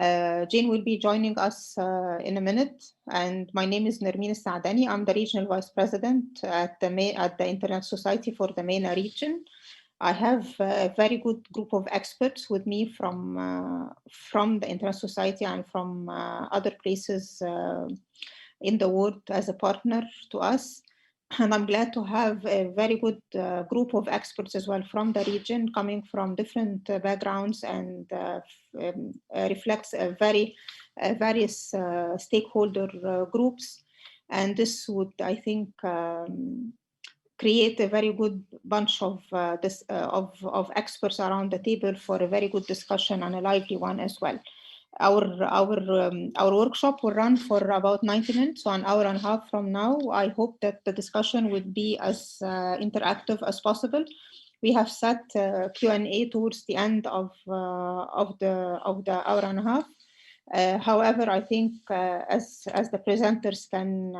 Jane will be joining us in a minute, and my name is Nermeen Saadani. I'm the Regional Vice President at the Internet Society for the MENA region. I have a very good group of experts with me from the Internet Society and from other places in the world as a partner to us. And I'm glad to have a very good group of experts as well from the region, coming from different backgrounds, and reflects a various stakeholder groups. And this would, I think, create a very good bunch of experts around the table for a very good discussion and a lively one as well. Our workshop will run for about 90 minutes, so an hour and a half from now. I hope that the discussion would be as interactive as possible. We have set Q&A towards the end of the hour and a half. However, I think as the presenters can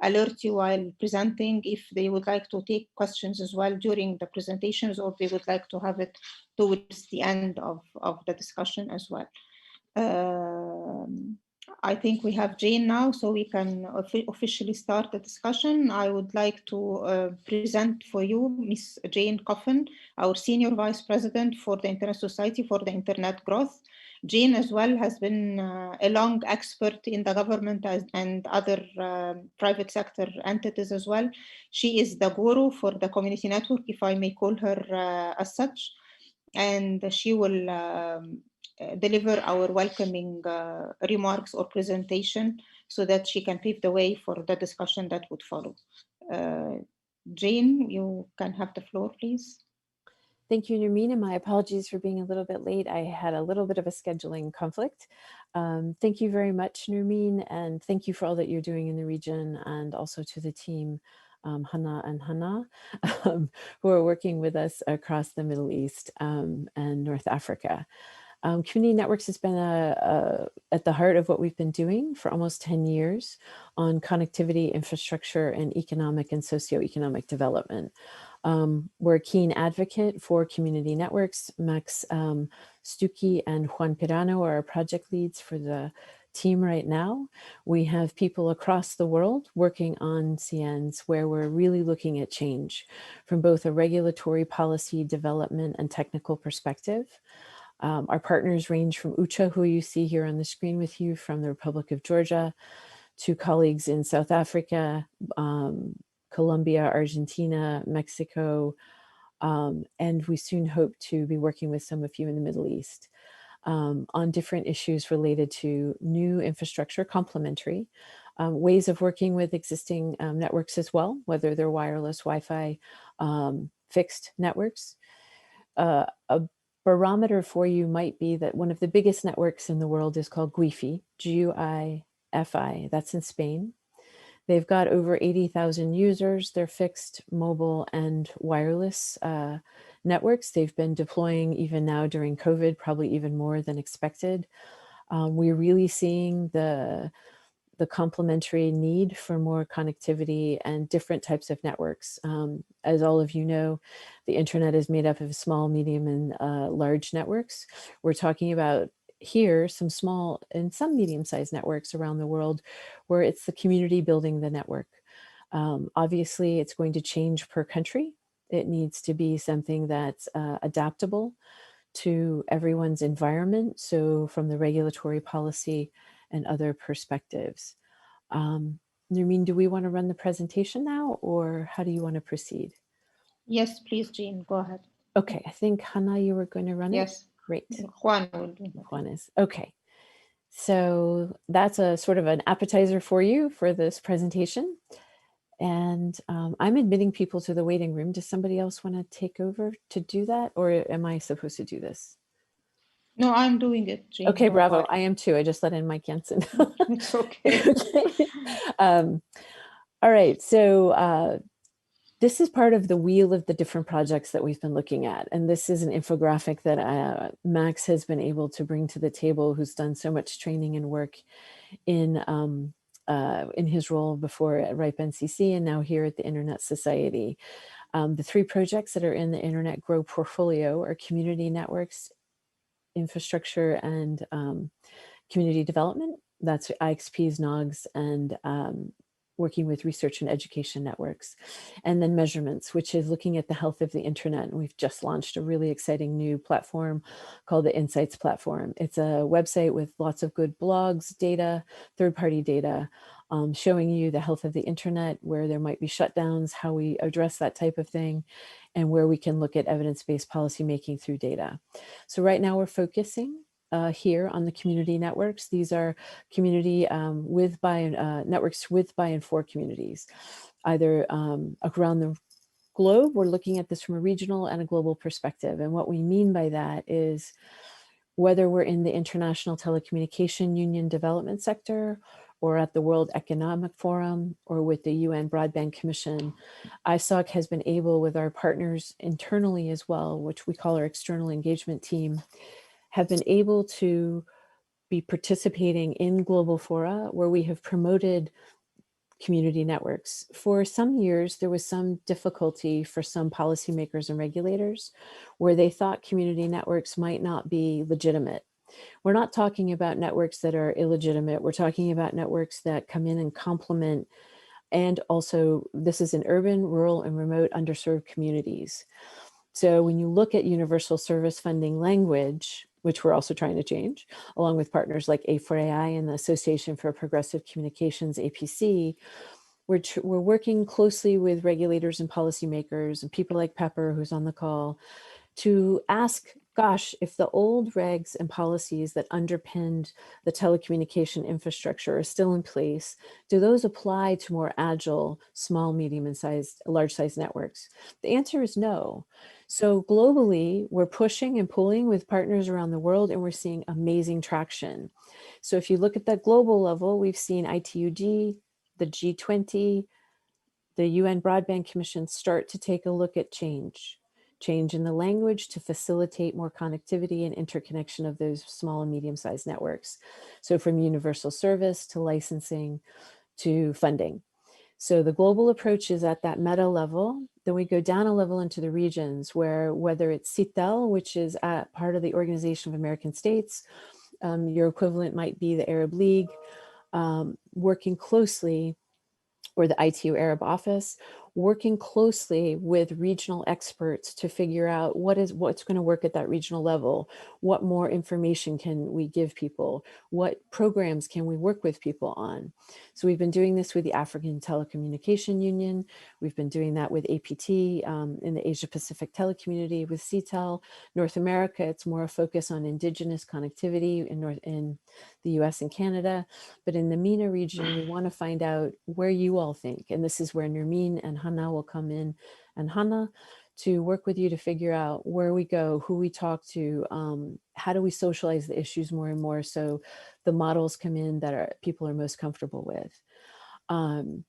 alert you while presenting if they would like to take questions as well during the presentations, or they would like to have it towards the end of the discussion as well. I think we have Jane now, so we can officially start the discussion. I would like to present for you Ms. Jane Coffin, our Senior Vice President for the Internet Society for the Internet Growth. Jane as well has been a long expert in the government and other private sector entities as well. She is the guru for the community network, if I may call her as such, and she will deliver our welcoming remarks or presentation so that she can pave the way for the discussion that would follow. Jane, you can have the floor, please. Thank you, Nermeen, and my apologies for being a little bit late. I had a little bit of a scheduling conflict. Thank you very much, Nermeen, and thank you for all that you're doing in the region, and also to the team, Hannah and Hannah, who are working with us across the Middle East and North Africa. Community Networks has been at the heart of what we've been doing for almost 10 years on connectivity, infrastructure, and economic and socioeconomic development. We're a keen advocate for community networks. Max Stucchi and Juan Peirano are our project leads for the team right now. We have people across the world working on CNs where we're really looking at change from both a regulatory policy development and technical perspective. Our partners range from Ucha, who you see here on the screen with you, from the Republic of Georgia, to colleagues in South Africa, Colombia, Argentina, Mexico, and we soon hope to be working with some of you in the Middle East on different issues related to new infrastructure, complementary, ways of working with existing networks as well, whether they're wireless, Wi-Fi, fixed networks. A barometer for you might be that one of the biggest networks in the world is called GUIFI, G-U-I-F-I, that's in Spain. They've got over 80,000 users. They're fixed, mobile, and wireless networks. They've been deploying even now during COVID, probably even more than expected. We're really seeing the complementary need for more connectivity and different types of networks. As all of you know, the internet is made up of small, medium, and large networks. We're talking about here some small and some medium-sized networks around the world where it's the community building the network. Obviously, it's going to change per country. It needs to be something that's adaptable to everyone's environment. So from the regulatory policy and other perspectives. Nermeen, do we want to run the presentation now, or how do you want to proceed? Yes, please, Jean, go ahead. Okay, I think Hannah, you were going to run it? Yes. Great. Juan will do that. Juan is. Okay. So that's a sort of an appetizer for you for this presentation. And I'm admitting people to the waiting room. Does somebody else want to take over to do that? Or am I supposed to do this? No, I'm doing it, Jean. Okay, bravo. I am too. I just let in Mike Jensen. It's okay. Okay. All right. So this is part of the wheel of the different projects that we've been looking at. And this is an infographic that Max has been able to bring to the table, who's done so much training and work in his role before at RIPE NCC and now here at the Internet Society. The three projects that are in the Internet Grow portfolio are community networks, infrastructure and community development. That's IXPs, NOGs, and working with research and education networks. And then measurements, which is looking at the health of the internet. And we've just launched a really exciting new platform called the Insights Platform. It's a website with lots of good blogs, data, third-party data, showing you the health of the internet, where there might be shutdowns, how we address that type of thing, and where we can look at evidence-based policymaking through data. So right now we're focusing here on the community networks. These are community networks with, by, and for communities, either around the globe. We're looking at this from a regional and a global perspective. And what we mean by that is whether we're in the International Telecommunication Union development sector, or at the World Economic Forum, or with the UN Broadband Commission, ISOC has been able, with our partners internally as well, which we call our external engagement team, have been able to be participating in global fora where we have promoted community networks. For some years, there was some difficulty for some policymakers and regulators where they thought community networks might not be legitimate. We're not talking about networks that are illegitimate. We're talking about networks that come in and complement, and also this is in urban, rural, and remote underserved communities. So when you look at universal service funding language, which we're also trying to change, along with partners like A4AI and the Association for Progressive Communications, APC, we're working closely with regulators and policymakers and people like Pepper, who's on the call, to ask, gosh, if the old regs and policies that underpinned the telecommunication infrastructure are still in place, do those apply to more agile, small, medium, and large-sized networks? The answer is no. So globally, we're pushing and pulling with partners around the world, and we're seeing amazing traction. So if you look at that global level, we've seen ITUG, the G20, the UN Broadband Commission start to take a look at change in the language to facilitate more connectivity and interconnection of those small and medium-sized networks. So from universal service to licensing to funding. So the global approach is at that meta level. Then we go down a level into the regions where, whether it's CITEL, which is at part of the Organization of American States, your equivalent might be the Arab League, working closely, or the ITU Arab Office, working closely with regional experts to figure out what's going to work at that regional level. What more information can we give people? What programs can we work with people on? So we've been doing this with the African Telecommunication Union. We've been doing that with APT in the Asia Pacific telecommunity with CTEL. North America, it's more a focus on indigenous connectivity in the US and Canada. But in the MENA region, we want to find out where you all think, and this is where Nermeen and Hannah will come in, and Hannah, to work with you to figure out where we go, who we talk to, how do we socialize the issues more and more so the models come in that people are most comfortable with. And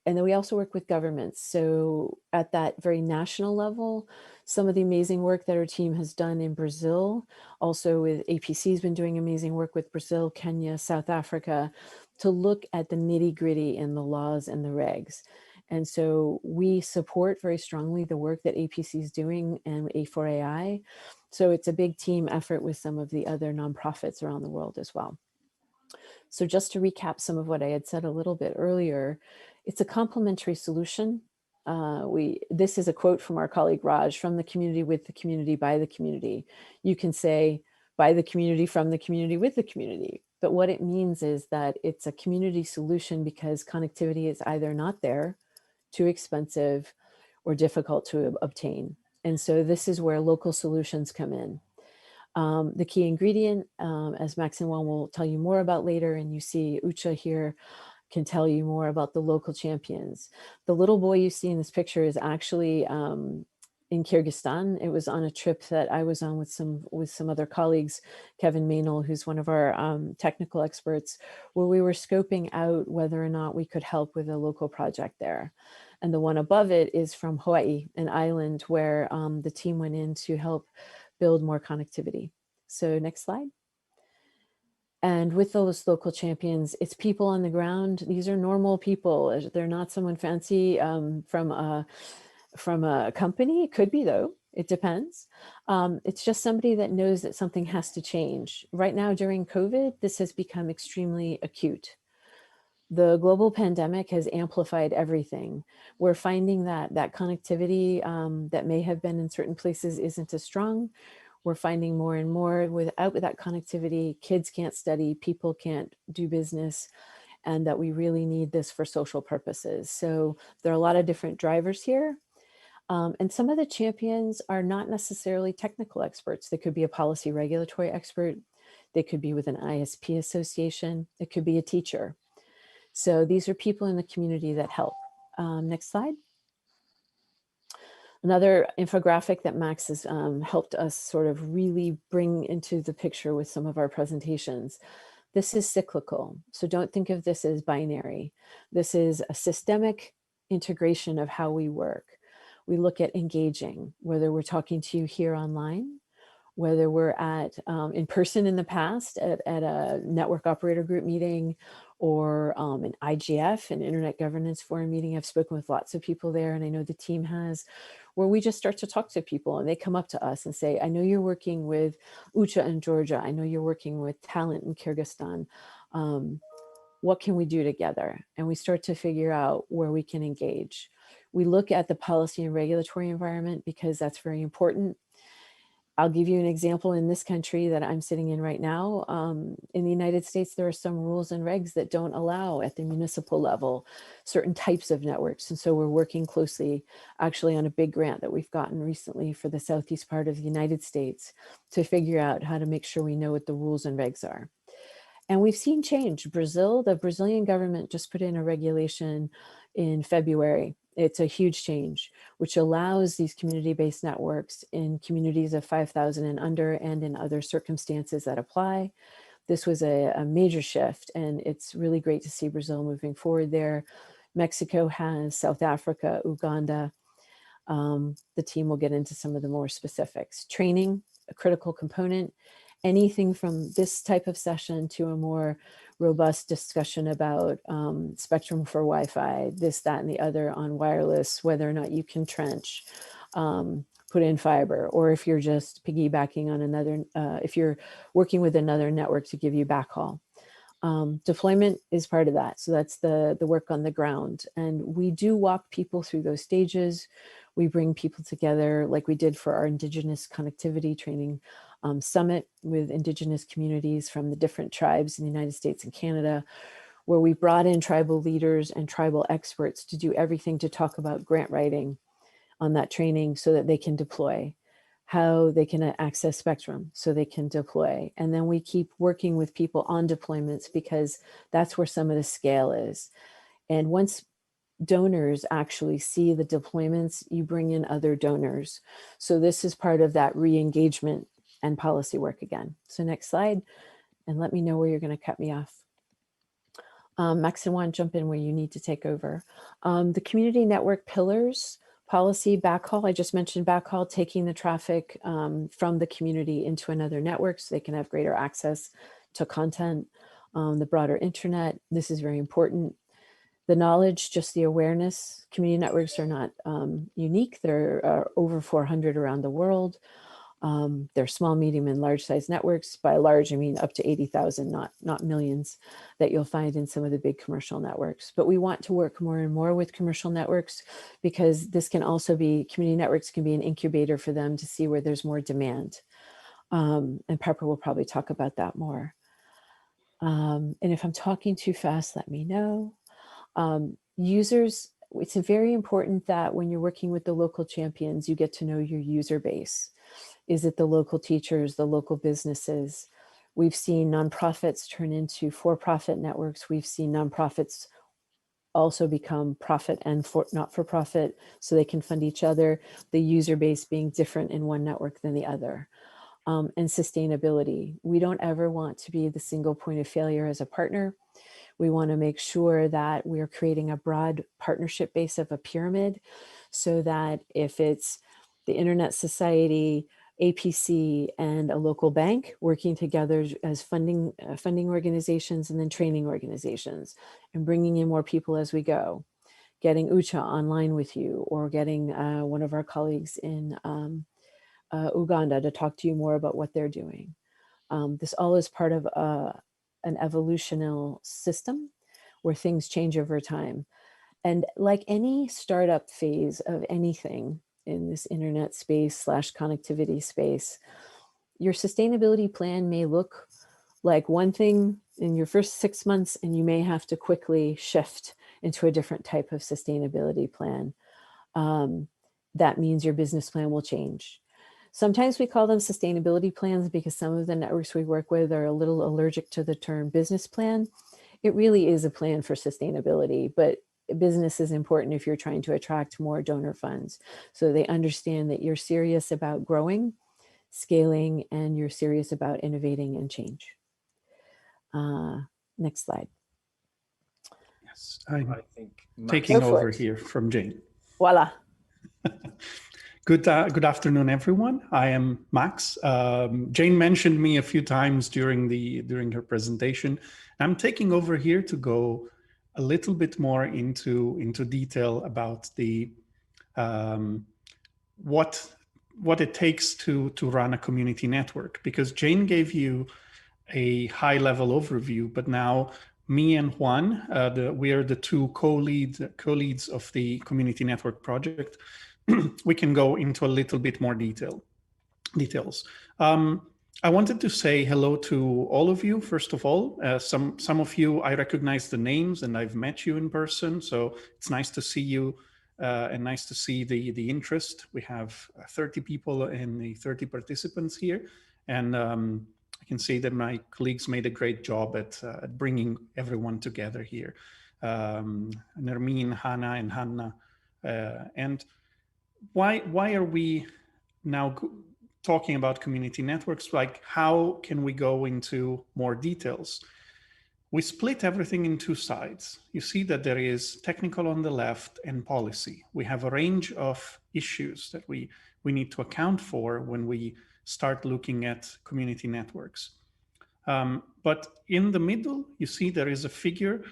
then we also work with governments. So at that very national level, some of the amazing work that our team has done in Brazil, also with APC has been doing amazing work with Brazil, Kenya, South Africa, to look at the nitty-gritty in the laws and the regs. And so we support very strongly the work that APC is doing and A4AI. So it's a big team effort with some of the other nonprofits around the world as well. So just to recap some of what I had said a little bit earlier, it's a complementary solution. This is a quote from our colleague Raj: from the community, with the community, by the community. You can say by the community, from the community, with the community. But what it means is that it's a community solution because connectivity is either not there, too expensive, or difficult to obtain. And so this is where local solutions come in. The key ingredient, as Max and Juan will tell you more about later, and you see Ucha here can tell you more about the local champions. The little boy you see in this picture is actually in Kyrgyzstan. It was on a trip that I was on with some other colleagues, Kevin Maynell, who's one of our technical experts, where we were scoping out whether or not we could help with a local project there. And the one above it is from Hawaii, an island where the team went in to help build more connectivity. So next slide. And with those local champions, it's people on the ground. These are normal people. They're not someone fancy from a company. It could be though. It depends. It's just somebody that knows that something has to change. Right now during COVID, this has become extremely acute. The global pandemic has amplified everything. We're finding that connectivity that may have been in certain places isn't as strong. We're finding more and more without that connectivity, kids can't study, people can't do business, and that we really need this for social purposes. So there are a lot of different drivers here. And some of the champions are not necessarily technical experts. They could be a policy regulatory expert. They could be with an ISP association. It could be a teacher. So these are people in the community that help. Next slide. Another infographic that Max has helped us sort of really bring into the picture with some of our presentations. This is cyclical, so don't think of this as binary. This is a systemic integration of how we work. We look at engaging, whether we're talking to you here online, whether we're at in person in the past at a network operator group meeting, or an IGF, an Internet Governance Forum meeting. I've spoken with lots of people there, and I know the team has, where we just start to talk to people and they come up to us and say, I know you're working with Ucha in Georgia. I know you're working with talent in Kyrgyzstan. What can we do together? And we start to figure out where we can engage. We look at the policy and regulatory environment because that's very important. I'll give you an example in this country that I'm sitting in right now. In the United States, there are some rules and regs that don't allow at the municipal level certain types of networks. And so we're working closely actually on a big grant that we've gotten recently for the southeast part of the United States to figure out how to make sure we know what the rules and regs are. And we've seen change. The Brazilian government just put in a regulation in February. It's a huge change, which allows these community-based networks in communities of 5,000 and under, and in other circumstances that apply. This was a major shift, and it's really great to see Brazil moving forward there. Mexico has, South Africa, Uganda. The team will get into some of the more specifics. Training, a critical component. Anything from this type of session to a more robust discussion about spectrum for Wi-Fi, this, that, and the other on wireless, whether or not you can trench, put in fiber, or if you're just piggybacking on another, if you're working with another network to give you backhaul. Deployment is part of that. So that's the work on the ground. And we do walk people through those stages. We bring people together like we did for our Indigenous Connectivity Training Summit with Indigenous communities from the different tribes in the United States and Canada, where we brought in tribal leaders and tribal experts to do everything to talk about grant writing on that training so that they can deploy, how they can access spectrum so they can deploy. And then we keep working with people on deployments because that's where some of the scale is. And once donors actually see the deployments, you bring in other donors. So this is part of that re-engagement and policy work again. So next slide, and let me know where you're going to cut me off. Max and Juan, jump in where you need to take over. The community network pillars, policy, backhaul. I just mentioned backhaul, taking the traffic from the community into another network so they can have greater access to content. The broader internet, this is very important. The knowledge, just the awareness. Community networks are not unique. There are over 400 around the world. They're small, medium, and large size networks. By large, I mean up to 80,000, not millions, that you'll find in some of the big commercial networks. But we want to work more and more with commercial networks because this can also be, community networks can be an incubator for them to see where there's more demand. And Pepper will probably talk about that more. And if I'm talking too fast, let me know. Users, it's very important that when you're working with the local champions, you get to know your user base. Is it the local teachers, the local businesses? We've seen nonprofits turn into for-profit networks. We've seen nonprofits also become profit and not-for-profit so they can fund each other, the user base being different in one network than the other. And sustainability. We don't ever want to be the single point of failure as a partner. We want to make sure that we're creating a broad partnership base of a pyramid so that if it's the Internet Society, APC, and a local bank working together as funding organizations and then training organizations and bringing in more people as we go, getting Ucha online with you, or getting one of our colleagues in Uganda to talk to you more about what they're doing. This all is part of an evolutional system where things change over time. And like any startup phase of anything in this internet space / connectivity space, your sustainability plan may look like one thing in your first 6 months, and you may have to quickly shift into a different type of sustainability plan. That means your business plan will change. Sometimes we call them sustainability plans because some of the networks we work with are a little allergic to the term business plan. It really is a plan for sustainability, but business is important if you're trying to attract more donor funds. So they understand that you're serious about growing, scaling, and you're serious about innovating and change. Next slide. Yes, I'm think taking over here from Jane. Voila. Good afternoon, everyone. I am Max. Jane mentioned me a few times during her presentation. I'm taking over here to go a little bit more into detail about the what it takes to run a community network, because Jane gave you a high-level overview, but now me and Juan, we are the two co-leads of the community network project. We can go into a little bit more details. I wanted to say hello to all of you. First of all, some of you, I recognize the names and I've met you in person. So it's nice to see you and nice to see the interest. We have 30 people and the 30 participants here. And I can see that my colleagues made a great job at bringing everyone together here. Nermeen, Hannah, and Hannah. And why are we now talking about community networks? Like, how can we go into more details? We split everything in two sides. You see that there is technical on the left and policy. We have a range of issues that we need to account for when we start looking at community networks. But in the middle, you see there is a figure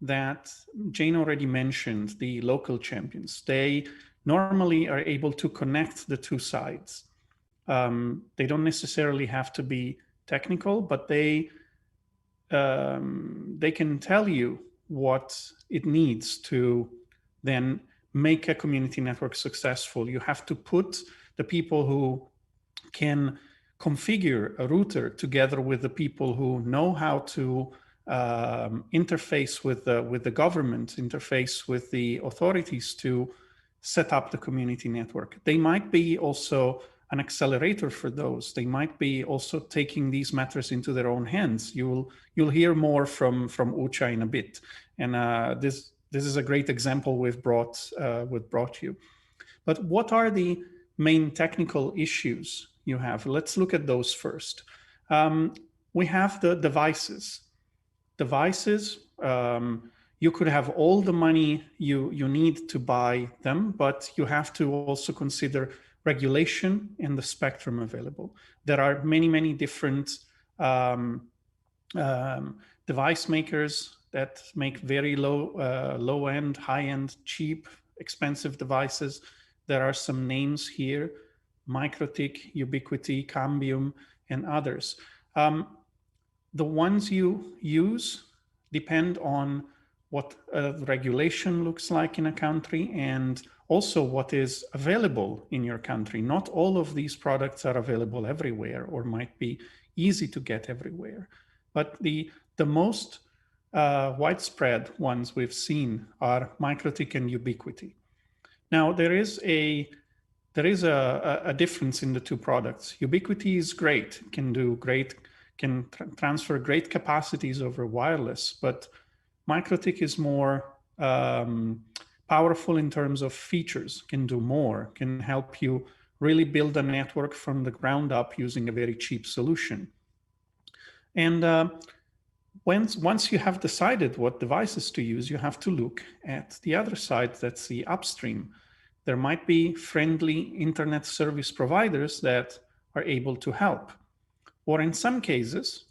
that Jane already mentioned, the local champions. They normally are able to connect the two sides. They don't necessarily have to be technical, but they can tell you what it needs to then make a community network successful. You have to put the people who can configure a router together with the people who know how to interface with the government, interface with the authorities to set up the community network. They might be also an accelerator for those. They might be also taking these matters into their own hands. You'll hear more from Ucha in a bit, and this is a great example we've brought you. But what are the main technical issues you have? Let's look at those first. We have the devices. You could have all the money you need to buy them, but you have to also consider regulation and the spectrum available. There are many different device makers that make very low end, high end, cheap, expensive devices. There are some names here: MikroTik, Ubiquiti, Cambium, and others. The ones you use depend on what regulation looks like in a country and also what is available in your country. Not all of these products are available everywhere or might be easy to get everywhere. But the most widespread ones we've seen are MikroTik and Ubiquiti. Now, there is a difference in the two products. Ubiquiti is great, can transfer great capacities over wireless, but MikroTik is more powerful in terms of features, can do more, can help you really build a network from the ground up using a very cheap solution. And once you have decided what devices to use, you have to look at the other side, that's the upstream. There might be friendly internet service providers that are able to help. Or in some cases,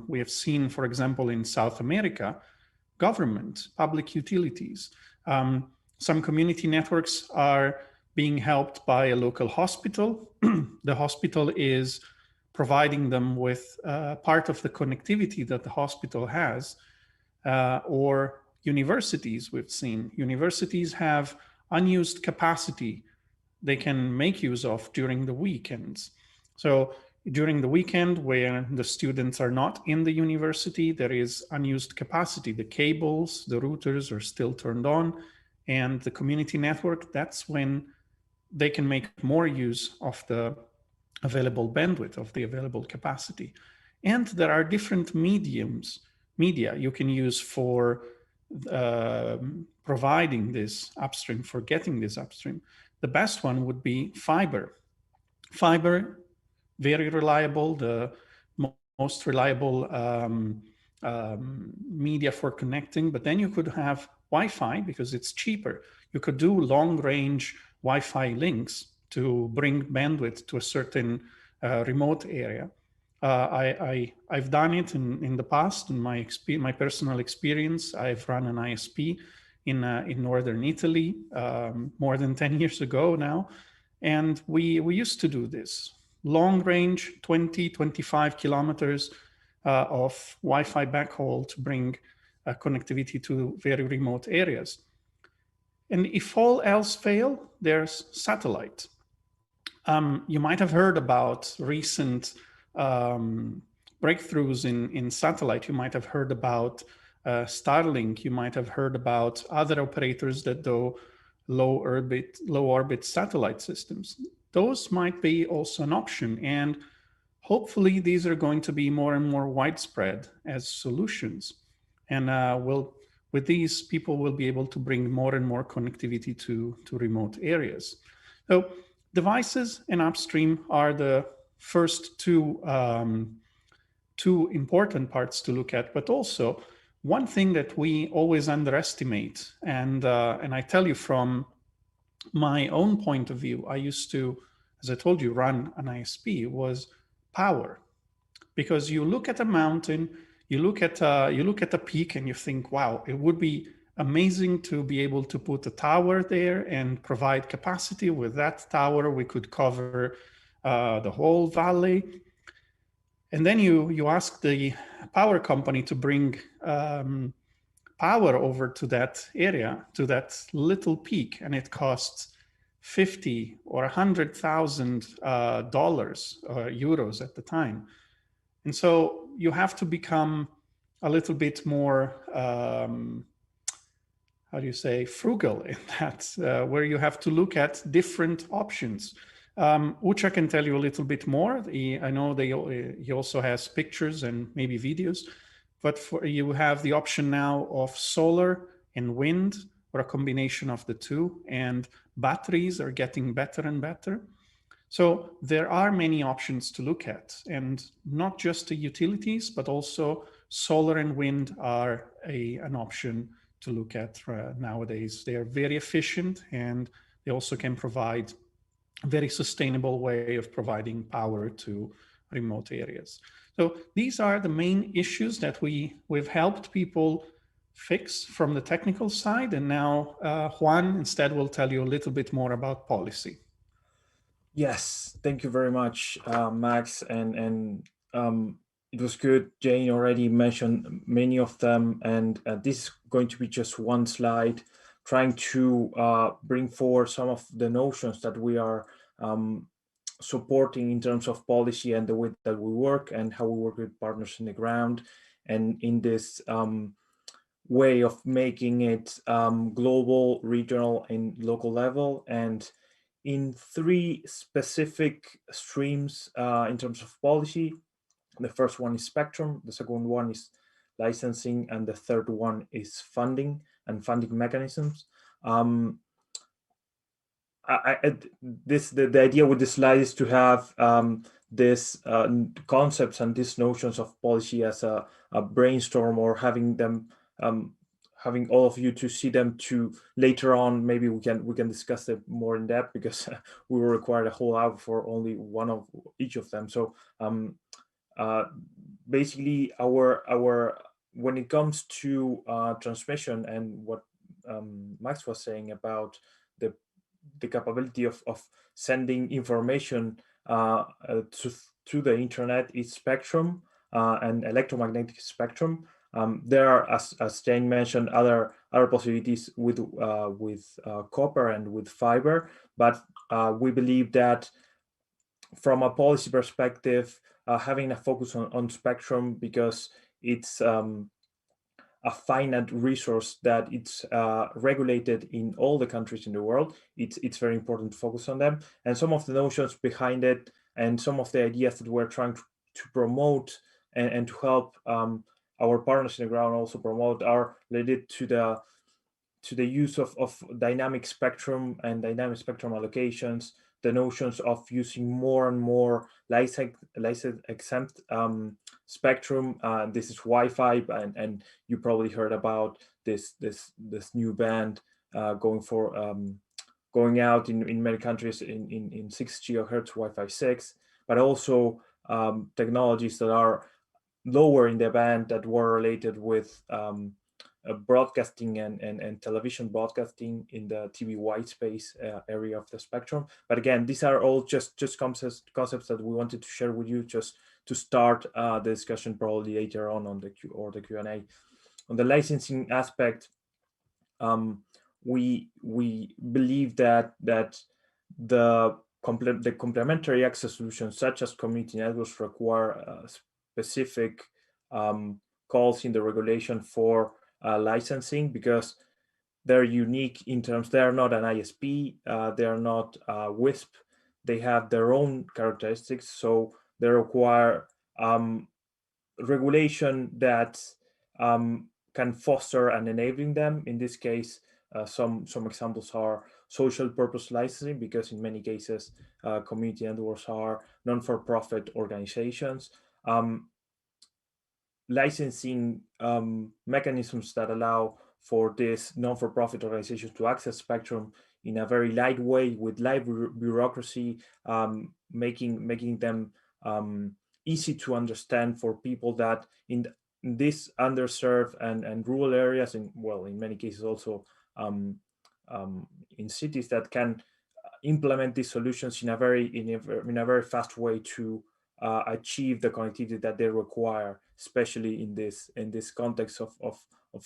we have seen, for example, in South America, government, public utilities. Some community networks are being helped by a local hospital. The hospital is providing them with part of the connectivity that the hospital has, or universities. We've seen universities have unused capacity they can make use of during the weekends. So during the weekend, where the students are not in the university, there is unused capacity. The cables, the routers are still turned on, and the community network, that's when they can make more use of the available bandwidth, of the available capacity. And there are different media you can use for providing this upstream, for getting this upstream. The best one would be fiber. Fiber, very reliable, the most reliable media for connecting, but then you could have Wi-Fi because it's cheaper. You could do long-range Wi-Fi links to bring bandwidth to a certain remote area. I've done it in the past. In my personal experience, I've run an ISP in northern Italy more than 10 years ago now, and we used to do this long range, 20-25 kilometers of Wi-Fi backhaul to bring connectivity to very remote areas. And if all else fail, there's satellite. You might have heard about recent breakthroughs in satellite. You might have heard about Starlink. You might have heard about other operators that do low orbit satellite systems. Those might be also an option. And hopefully these are going to be more and more widespread as solutions. And with these, people will be able to bring more and more connectivity to remote areas. So devices and upstream are the first two important parts to look at, but also one thing that we always underestimate, and I tell you from my own point of view, I used to, as I told you, run an ISP, was power. Because you look at a mountain, you look at a peak and you think, wow, it would be amazing to be able to put a tower there and provide capacity. With that tower, we could cover the whole valley. And then you ask the power company to bring power over to that area, to that little peak, and it costs $50,000 or $100,000 euros at the time. And so you have to become a little bit more, how do you say, frugal in that, where you have to look at different options. Ucha can tell you a little bit more. I know he also has pictures and maybe videos, but you have the option now of solar and wind, or a combination of the two, and batteries are getting better and better. So there are many options to look at, and not just the utilities, but also solar and wind are an option to look at nowadays. They are very efficient, and they also can provide a very sustainable way of providing power to remote areas. So these are the main issues that we've helped people fix from the technical side. And now Juan instead will tell you a little bit more about policy. Yes, thank you very much, Max. And it was good. Jane already mentioned many of them, and this is going to be just one slide, trying to bring forward some of the notions that we are supporting in terms of policy and the way that we work and how we work with partners in the ground, and in this way of making it global, regional, and local level, and in three specific streams in terms of policy. The first one is spectrum, the second one is licensing, and the third one is funding and funding mechanisms. The idea with this slide is to have these concepts and these notions of policy as a brainstorm, or having them, having all of you to see them to later on. Maybe we can discuss them more in depth, because we will require a whole hour for only one of each of them. So basically, our when it comes to transmission and what Max was saying about the capability of sending information to the internet is spectrum and electromagnetic spectrum. There are, as Jane mentioned, other possibilities with copper and with fiber, but we believe that from a policy perspective, having a focus on spectrum, because it's a finite resource that it's regulated in all the countries in the world. It's very important to focus on them. And some of the notions behind it and some of the ideas that we're trying to promote and to help our partners in the ground also promote are related to the use of dynamic spectrum and dynamic spectrum allocations, the notions of using more and more license exempt spectrum. This is Wi-Fi, and you probably heard about this new band going out in many countries in 6 gigahertz Wi-Fi 6, but also technologies that are lower in the band that were related with broadcasting and television broadcasting in the TV white space area of the spectrum. But again, these are all just concepts that we wanted to share with you, just to start the discussion probably later on the Q&A. On the licensing aspect, we believe that the complementary access solutions such as community networks require specific calls in the regulation for licensing, because they're unique in terms, they're not an ISP, they're not WISP, they have their own characteristics, so they require regulation that can foster and enabling them. In this case, some examples are social purpose licensing, because in many cases community networks are non-for-profit organizations. Licensing mechanisms that allow for this non-for-profit organizations to access spectrum in a very light way with light bureaucracy, making them easy to understand for people that in this underserved and rural areas, in many cases also in cities, that can implement these solutions in a very fast way to achieve the connectivity that they require, especially in this context of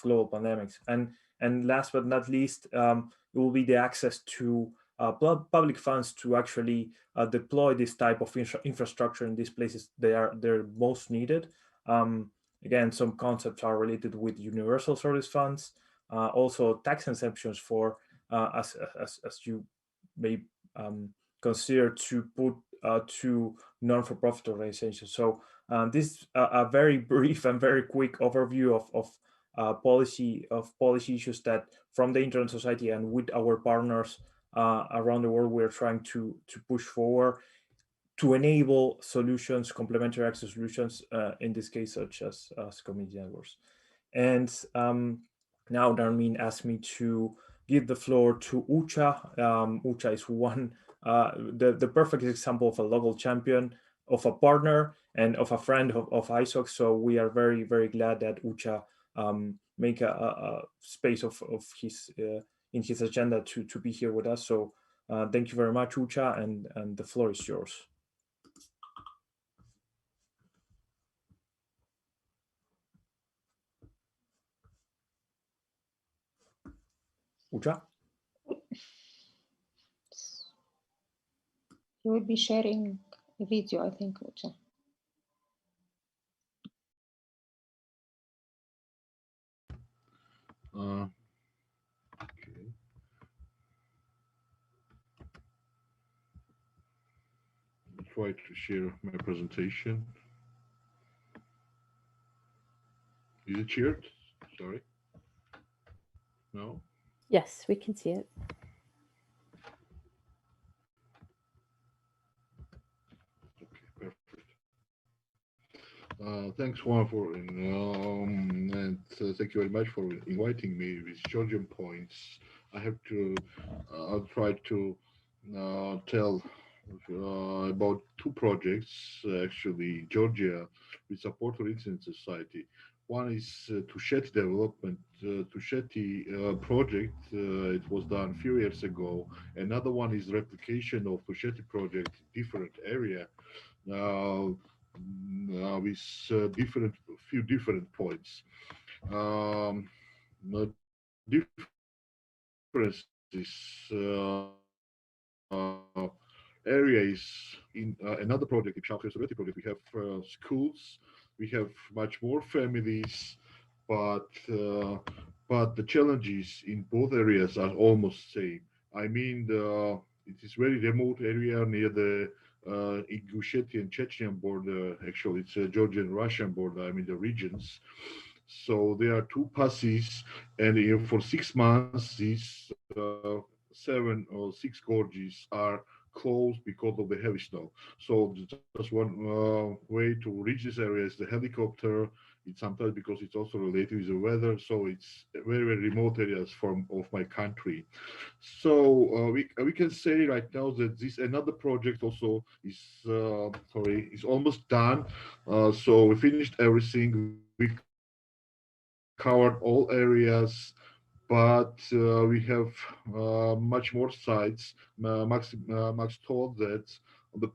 global pandemics. And last but not least, it will be the access to public funds to actually deploy this type of infrastructure in these places they're most needed. Again, some concepts are related with universal service funds, also tax exemptions for as you may consider to put to non-for-profit organizations. So this is a very brief and very quick overview of policy issues that from the Internet Society and with our partners around the world we're trying to push forward to enable solutions, complementary access solutions, in this case such as community networks. And now Darmin asked me to give the floor to Ucha. Ucha is the perfect example of a local champion, of a partner, and of a friend of ISOC. So we are very, very glad that Ucha make a space of his in his agenda to be here with us. So thank you very much, Ucha, and the floor is yours. Ucha? You will be sharing a video, I think, Ucha. Okay. I'll try to share my presentation. Is it shared? Sorry. No? Yes, we can see it. Okay, perfect. Thanks, Juan, for and thank you very much for inviting me with Georgian points. I have to. I'll try to tell about two projects, actually, Georgia, with support for Internet Society. One is Tusheti development, Tusheti project. It was done a few years ago. Another one is replication of Tusheti project, different area, uh, with few different points. The difference is area is in another project, in Child Security project, we have schools, we have much more families, but the challenges in both areas are almost same. I mean, it is very remote area near the Ingushetia and Chechnya border. Actually, it's a Georgian Russian border. I mean, the regions. So there are two passes, and for 6 months, these 7 or 6 gorges are closed because of the heavy snow. So just one way to reach this area is the helicopter. It's sometimes because it's also related with the weather. So it's very, very remote areas of my country. So we can say right now that this another project also is is almost done. So we finished everything. We covered all areas, but we have much more sites. Max told that on the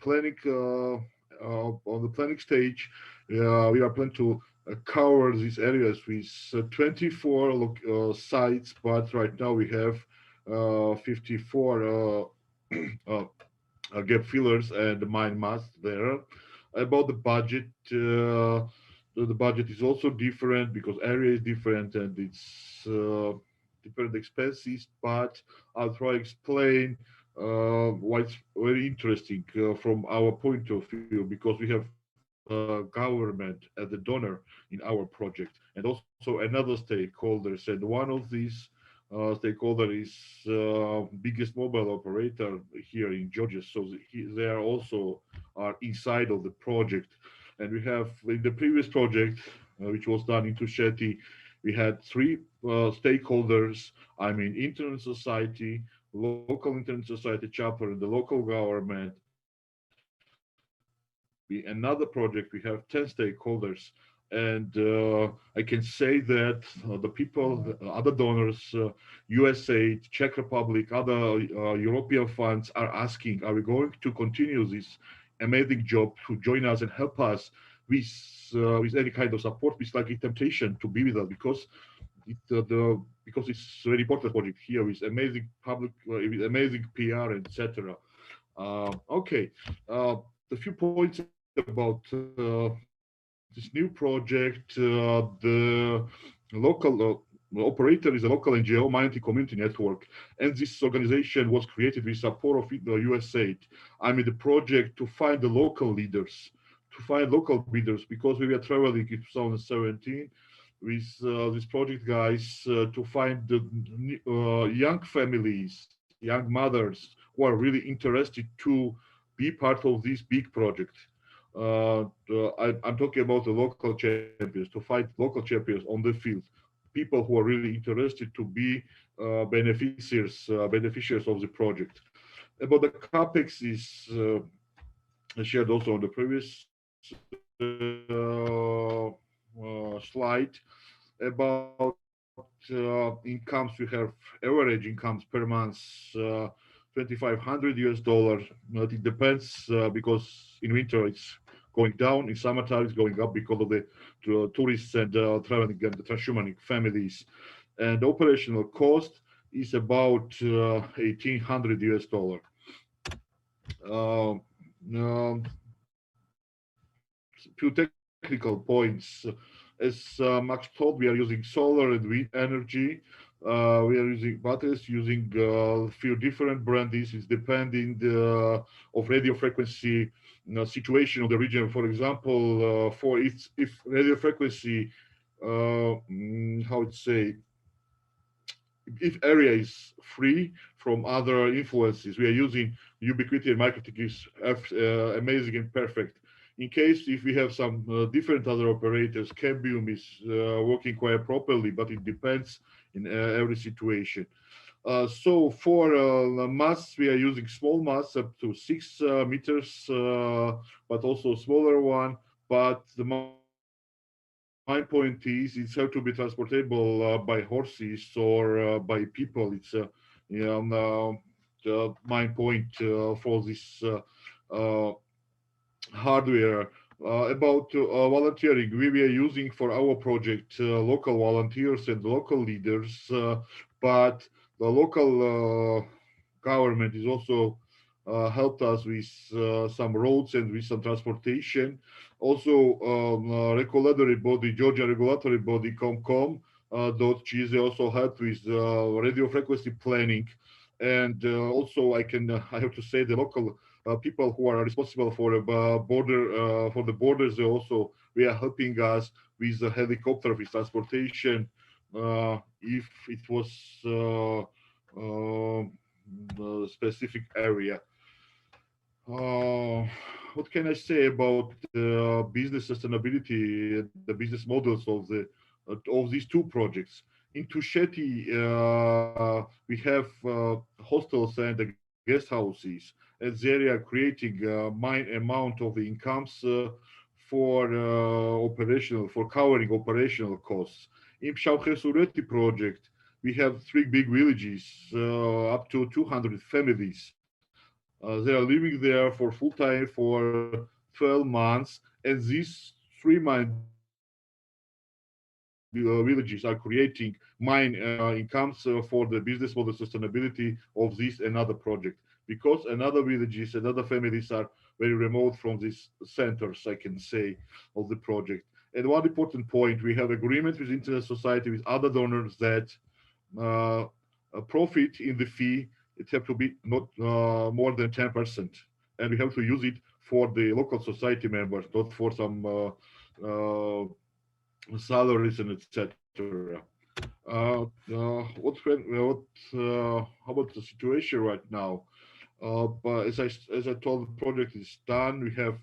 planning stage, we are planning to cover these areas with 24 sites, but right now we have 54 gap fillers and mine masts there. About the budget, the budget is also different because area is different and it's different expenses. But I'll try to explain why it's very interesting from our point of view, because we have government as a donor in our project and also another stakeholders. And one of these stakeholder is biggest mobile operator here in Georgia. So they are also are inside of the project. And we have in the previous project, which was done in Tusheti, we had three stakeholders. I mean, Internet Society, local Internet Society chapter, and the local government. Another project, we have 10 stakeholders. And I can say that the people, other donors, USA, Czech Republic, other European funds are asking, are we going to continue this amazing job to join us and help us with any kind of support? It's like a temptation to be with us because because it's a very important project here with amazing public, with amazing PR, etc. Okay, a few points about this new project. The local operator is a local NGO, Minority Community Network, and this organization was created with support of the USAID. I mean, the project to find the local leaders, because we were traveling in 2017 with this project guys to find the young families, young mothers who are really interested to be part of this big project. I'm talking about the local champions, to find local champions on the field, people who are really interested to be beneficiaries of the project. About the capex is shared also on the previous slide. About incomes, we have average incomes per month, 2,500 US dollars. But it depends because in winter it's going down, in summertime it's going up because of the tourists and traveling and the transhumanic families. And operational cost is about 1,800 US dollar. Few technical points. As Max told, we are using solar and wind energy. We are using batteries, using a few different brands. It's depending of radio frequency situation of the region. For example, for if radio frequency, how to say, if area is free from other influences, we are using ubiquity and microtic is amazing and perfect. In case if we have some different other operators, Cambium is working quite properly, but it depends in every situation. So for masts, we are using small masts up to 6 meters, but also smaller one. But the main point is it's how to be transportable by horses or by people. It's the main point for this hardware. About volunteering, we were using for our project local volunteers and local leaders, but the local government is also helped us with some roads and with some transportation. Also, regulatory body, Georgia regulatory body, COMCOM, .gz also helped with radio frequency planning. And also, I have to say the local people who are responsible for the borders. They also we are helping us with the helicopter with transportation if it was the specific area. What can I say about business sustainability, the business models of these two projects? In Tusheti, we have hostels and guest houses, and they are creating a mine amount of the incomes for covering operational costs. In Pshauchesureti project, we have 3 big villages, up to 200 families. They are living there for full time for 12 months, and these 3 villages are creating mine incomes for the business model sustainability of this another project. Because another villages and other families are very remote from these centers, I can say, of the project. And one important point, we have agreement with Internet Society with other donors that a profit in the fee, it have to be not more than 10%, and we have to use it for the local society members, not for some salaries and etc. How about the situation right now? But as I told, the project is done. We have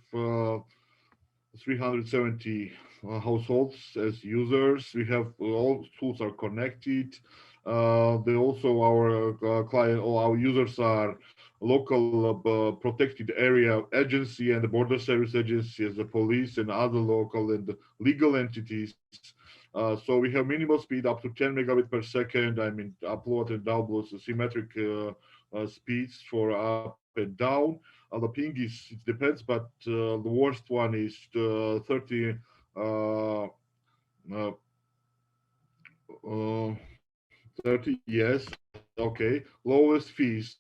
370 households as users. We have all tools are connected. They also our client or our users are local protected area agency and the border service agency as the police and other local and legal entities. So we have minimal speed up to 10 megabit per second. I mean, upload and download symmetric speeds for up and down. The ping is, it depends, but the worst one is 30 uh, uh, 30, yes, okay. Lowest fees,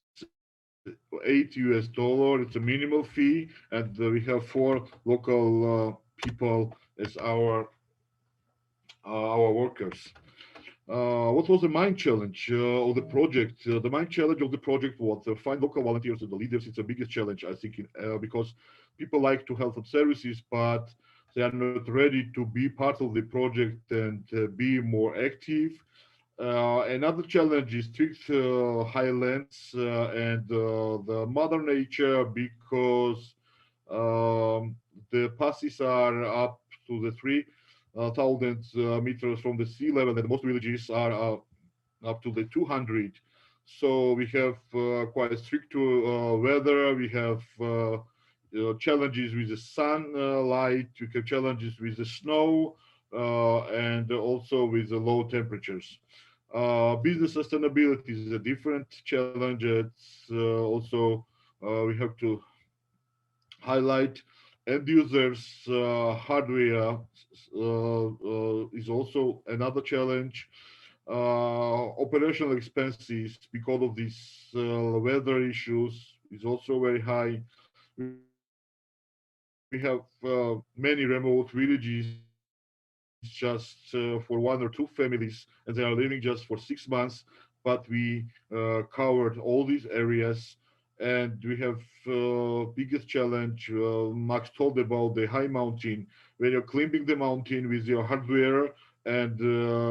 $8. It's a minimal fee, and we have 4 local people as our workers. What was the main challenge of the project? The main challenge of the project was to find local volunteers and the leaders. It's the biggest challenge, I think, because people like to help some services, but they are not ready to be part of the project and be more active. Another challenge is strict highlands and the mother nature, because the passes are up to the 3,000 meters from the sea level, and most villages are up to the 200. So we have quite strict weather. We have challenges with the sunlight. We have challenges with the snow and also with the low temperatures. Business sustainability is a different challenge. It's also we have to highlight end users hardware is also another challenge. Operational expenses because of these weather issues is also very high. We have many remote villages just for 1 or 2 families, and they are living just for 6 months. But we covered all these areas, and we have biggest challenge. Max told about the high mountain. When you're climbing the mountain with your hardware and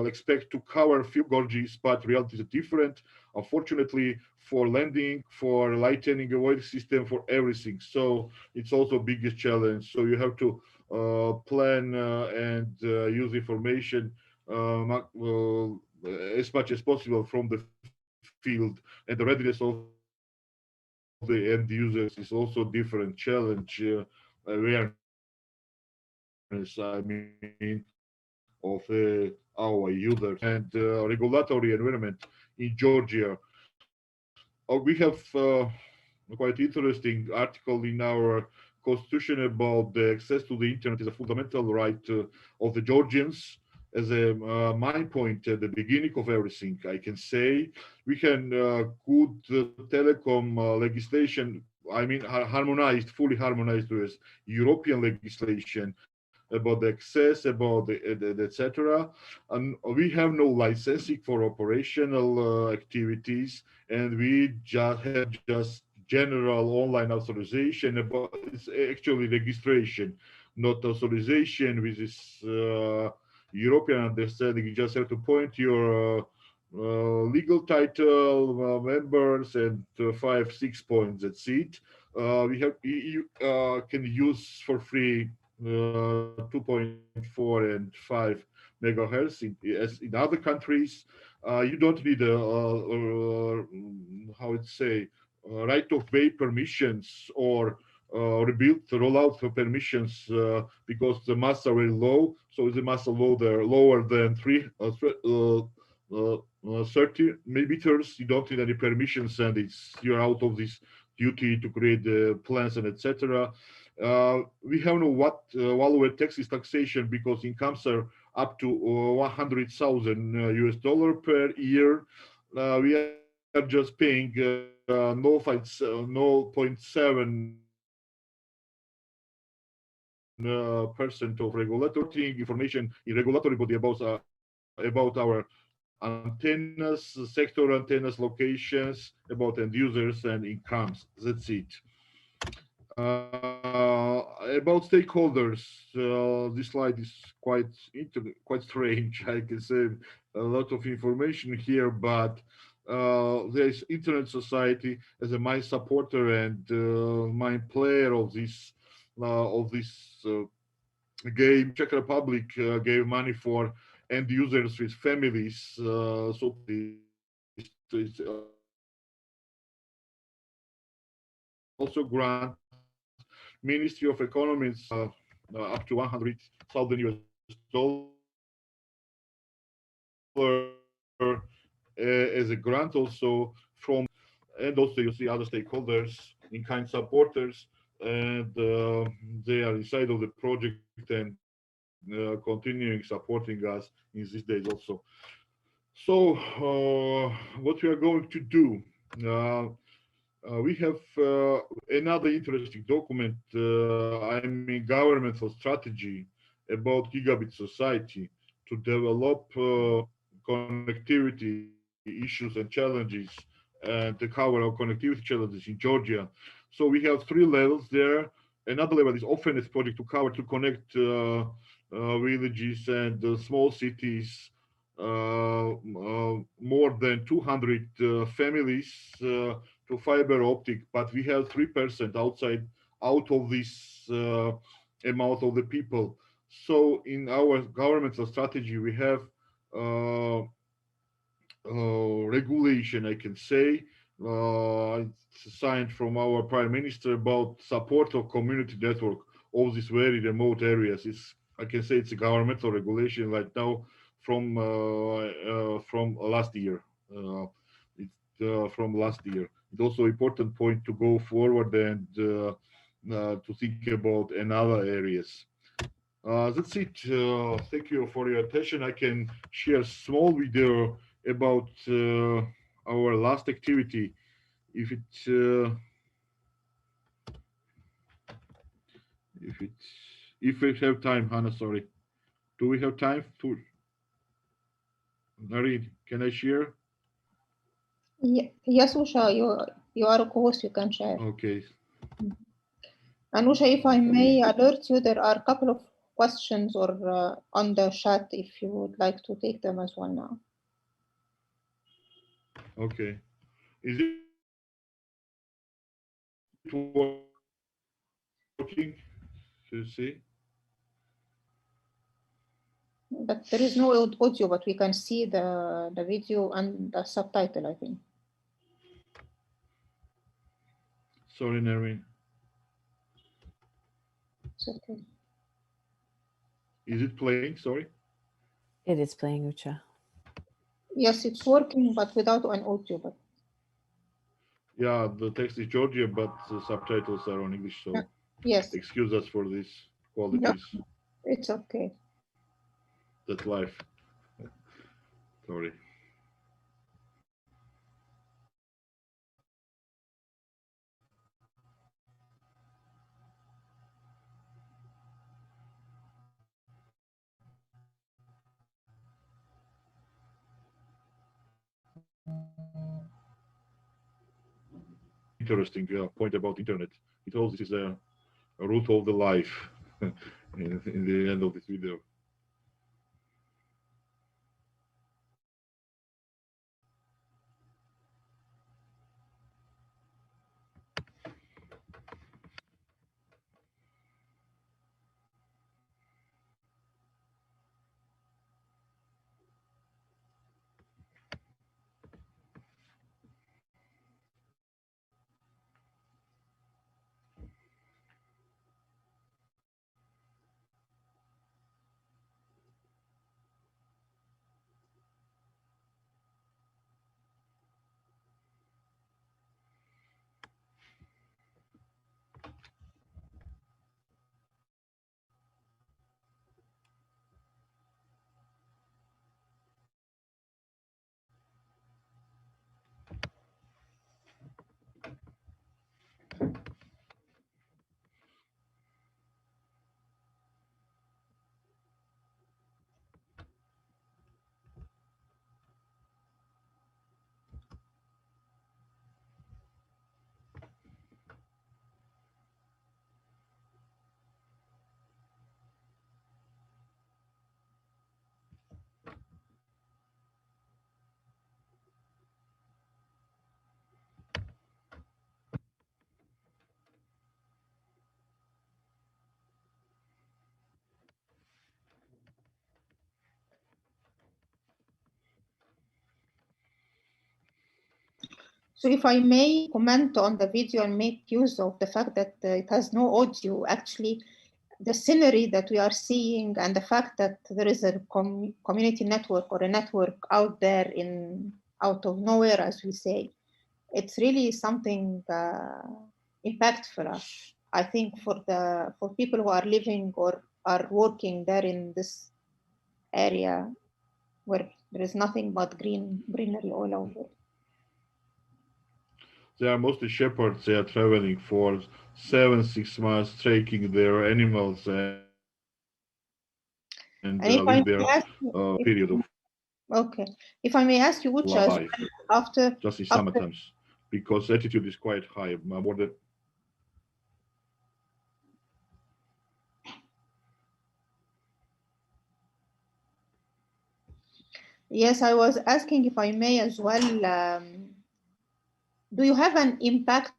expect to cover few gorges, but reality is different. Unfortunately, for landing, for lightning avoid system, for everything. So it's also biggest challenge. So you have to plan and use information as much as possible from the field field, and the readiness of the end users is also a different challenge. Awareness, I mean, of our users and regulatory environment in Georgia. We have quite interesting article in our constitution about the access to the internet is a fundamental right of the Georgians. As a my point at the beginning of everything, I can say we can good telecom legislation. I mean, harmonized, fully harmonized with European legislation about the access, about the etc. And we have no licensing for operational activities, and we just have just general online authorization. About it's actually registration, not authorization, with this European understanding. You just have to point your legal title, members, and 5-6 points. That's it. We have you can use for free 2.4 and 5 megahertz. As in other countries, you don't need a how it say right of way permissions or rebuild rollout permissions because the masts are very low. So the masts are lower than 30 meters. You don't need any permissions, and you're out of this duty to create the plans and etc. We have no value taxes taxation because incomes are up to 100,000 US dollar per year. We are just paying 0.7% of regulatory information in regulatory body about our antennas, sector antennas locations, about end users and incomes. That's it. About stakeholders, this slide is quite strange. I can say a lot of information here, but there is Internet Society as a main supporter and main player of this game. Czech Republic gave money for end users with families, so it's also grant Ministry of Economy up to 100,000 US dollar as a grant also from, and also you see other stakeholders in kind supporters, and they are inside of the project and continuing supporting us in these days also. So what we are going to do, we have another interesting document, I mean governmental strategy about gigabit society to develop connectivity issues and challenges and to cover our connectivity challenges in Georgia. So we have 3 levels there. Another level is openness project to connect villages and small cities, more than 200 families to fiber optic, but we have 3% out of this amount of the people. So in our governmental strategy, we have regulation, I can say, it's signed from our prime minister about support of community network of these very remote areas. I can say it's a governmental regulation right now from last year. From last year. It's also an important point to go forward and to think about another areas. That's it. Thank you for your attention. I can share a small video about our last activity. If we have time, Hannah, sorry. Do we have time to? Nari, can I share? Yes, Usha, you are a host, you can share. Okay. And Usha, if I may alert you, there are a couple of questions or on the chat if you would like to take them as well now. Okay. Is it working? You see? But there is no audio, but we can see the video and the subtitle, I think. Sorry, Nermin. It's okay. Is it playing? Sorry. It is playing, Ucha. Yes, it's working, but without an audio. But Yeah, the text is Georgian, but the subtitles are on English. So yes, excuse us for this no, qualities. it's okay. That's life. Sorry. Interesting point about internet. It also this is a root of the life in the end of this video. So if I may comment on the video and make use of the fact that it has no audio, actually, the scenery that we are seeing and the fact that there is a community network or a network out there out of nowhere, as we say, it's really something impactful. I think for people who are living or are working there in this area where there is nothing but greenery all over. They are mostly shepherds. They are traveling for 7-6 months, taking their animals and if I live may their ask you, period of okay, if I may ask you, Ucha, as life, well, after just in summer times, because altitude is quite high, more than. yes, I was asking if I may as well. Do you have an impact?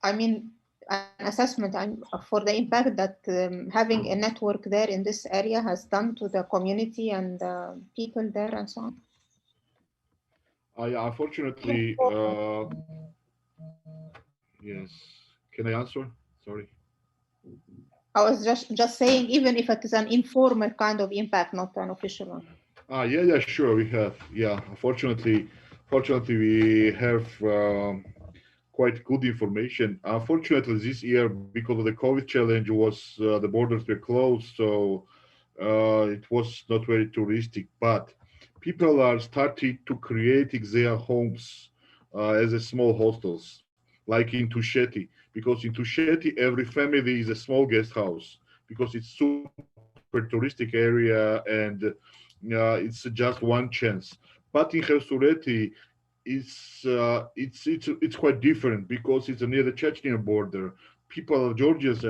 I mean, an assessment for the impact that having a network there in this area has done to the community and people there and so on? Unfortunately, yes. Can I answer? Sorry. I was just saying, even if it is an informal kind of impact, not an official one. Yeah, sure. We have. Yeah, fortunately, we have quite good information. Unfortunately, this year, because of the COVID challenge, was the borders were closed, so it was not very touristic. But people are starting to creating their homes as a small hostels, like in Tusheti, because in Tusheti every family is a small guest house because it's super touristic area and it's just one chance. But in Hersureti, it's quite different because it's near the Chechnya border. People are Georgians,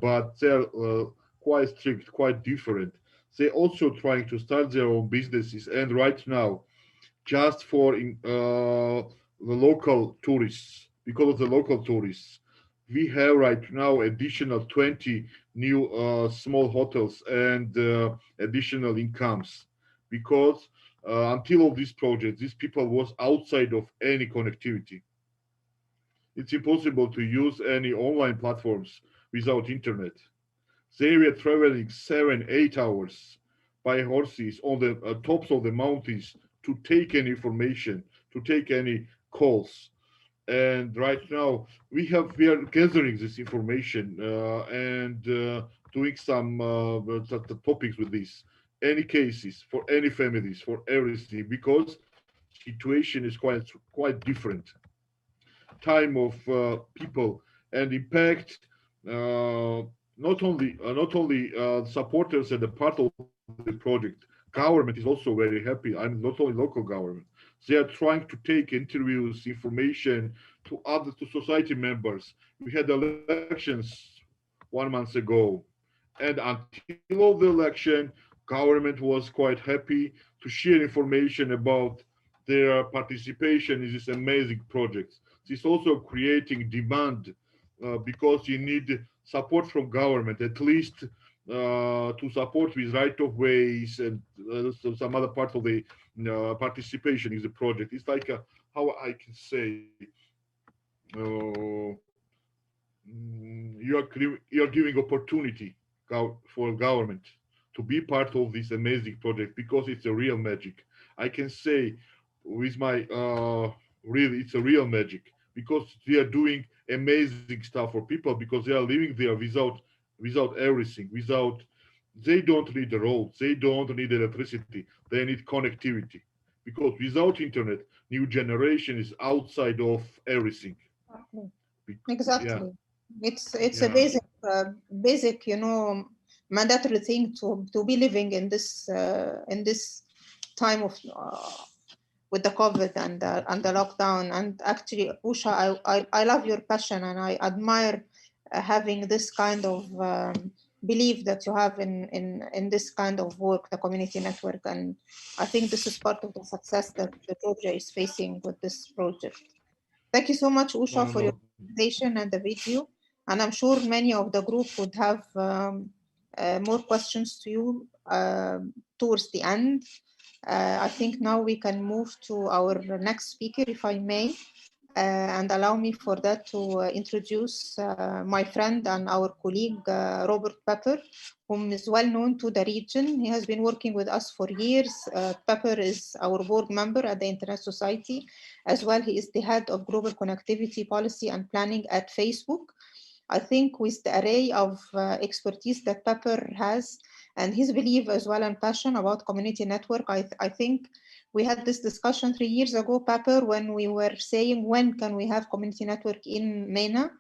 but they're quite strict, quite different. They're also trying to start their own businesses, and right now, just for the local tourists, because of the local tourists, we have right now additional 20 new small hotels and additional incomes because until of this project, these people was outside of any connectivity. It's impossible to use any online platforms without internet. They were traveling 7, 8 hours by horses on the tops of the mountains to take any information, to take any calls. And right now we are gathering this information and doing some the topics with this, any cases for any families, for everything, because situation is quite different. Time of people and impact, not only supporters and the part of the project. Government is also very happy. I'm not only local government. They are trying to take interviews, information to society members. We had elections 1 month ago, and until of the election, government was quite happy to share information about their participation in this amazing project. This also creating demand because you need support from government, at least to support with right of ways and some other part of the participation in the project. It's like how I can say, uh, you are giving opportunity for government to be part of this amazing project because it's a real magic. I can say with my really, it's a real magic because they are doing amazing stuff for people because they are living there without everything, without, they don't need the roads, they don't need electricity, they need connectivity, because without internet, new generation is outside of everything. Exactly. Yeah, It's a yeah, basic, mandatory thing to be living in this time of with the COVID and the lockdown. And actually, Usha, I love your passion, and I admire having this kind of belief that you have in this kind of work, the community network. And I think this is part of the success that Georgia is facing with this project. Thank you so much, Usha, for your no, presentation and the video. And I'm sure many of the group would have more questions to you towards the end. I think now we can move to our next speaker, if I may, and allow me for that to introduce my friend and our colleague, Robert Pepper, whom is well known to the region. He has been working with us for years. Pepper is our board member at the Internet Society. As well, he is the head of global connectivity policy and planning at Facebook. I think with the array of expertise that Pepper has and his belief as well and passion about community network, I think we had this discussion 3 years ago, Pepper, when we were saying, when can we have community network in MENA?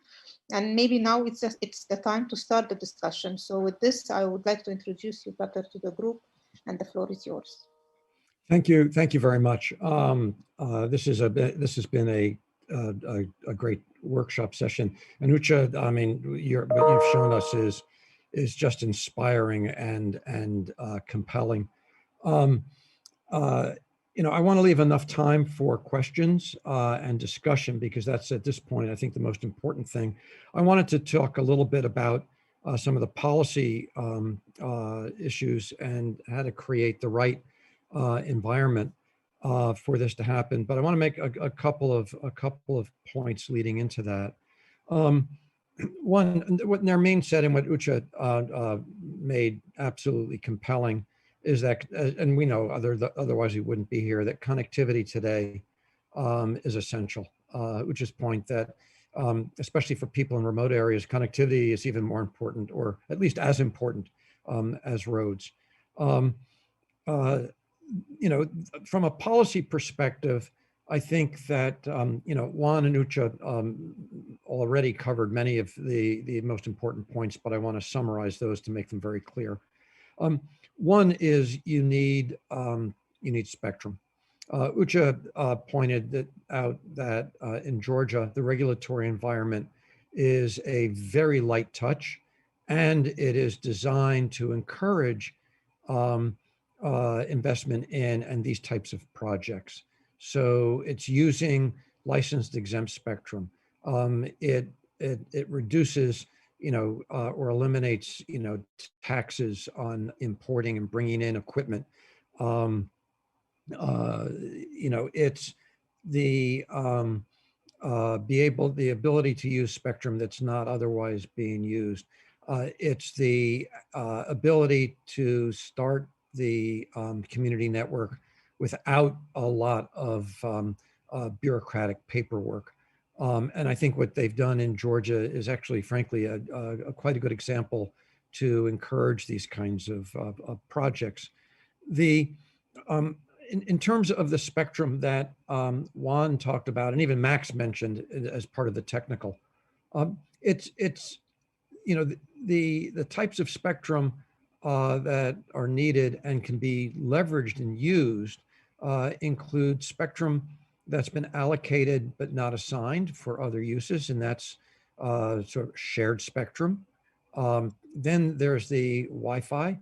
And maybe now it's the time to start the discussion. So with this, I would like to introduce you, Pepper, to the group, and the floor is yours. Thank you very much. This has been a great workshop session. And Ucha, I mean, what you've shown us is just inspiring and compelling. I want to leave enough time for questions and discussion, because that's, at this point, I think, the most important thing. I wanted to talk a little bit about some of the policy issues and how to create the right environment for this to happen. But I want to make a couple of points leading into that. One, what Nermeen said and what Ucha made absolutely compelling is that, and we know otherwise we wouldn't be here, that connectivity today is essential. Ucha's point that especially for people in remote areas, connectivity is even more important, or at least as important as roads. From a policy perspective, I think that Juan and Ucha already covered many of the most important points, but I want to summarize those to make them very clear. One is you need spectrum. Ucha pointed out that in Georgia, the regulatory environment is a very light touch, and it is designed to encourage investment in and these types of projects. So it's using licensed exempt spectrum. It reduces, or eliminates, taxes on importing and bringing in equipment. It's the the ability to use spectrum that's not otherwise being used. It's the ability to start the community network without a lot of bureaucratic paperwork. And I think what they've done in Georgia is actually, frankly, quite a good example to encourage these kinds of projects. In terms of the spectrum that Juan talked about, and even Max mentioned as part of the technical, it's the types of spectrum that are needed and can be leveraged and used include spectrum that's been allocated but not assigned for other uses, and that's sort of shared spectrum. Then there's the Wi-Fi.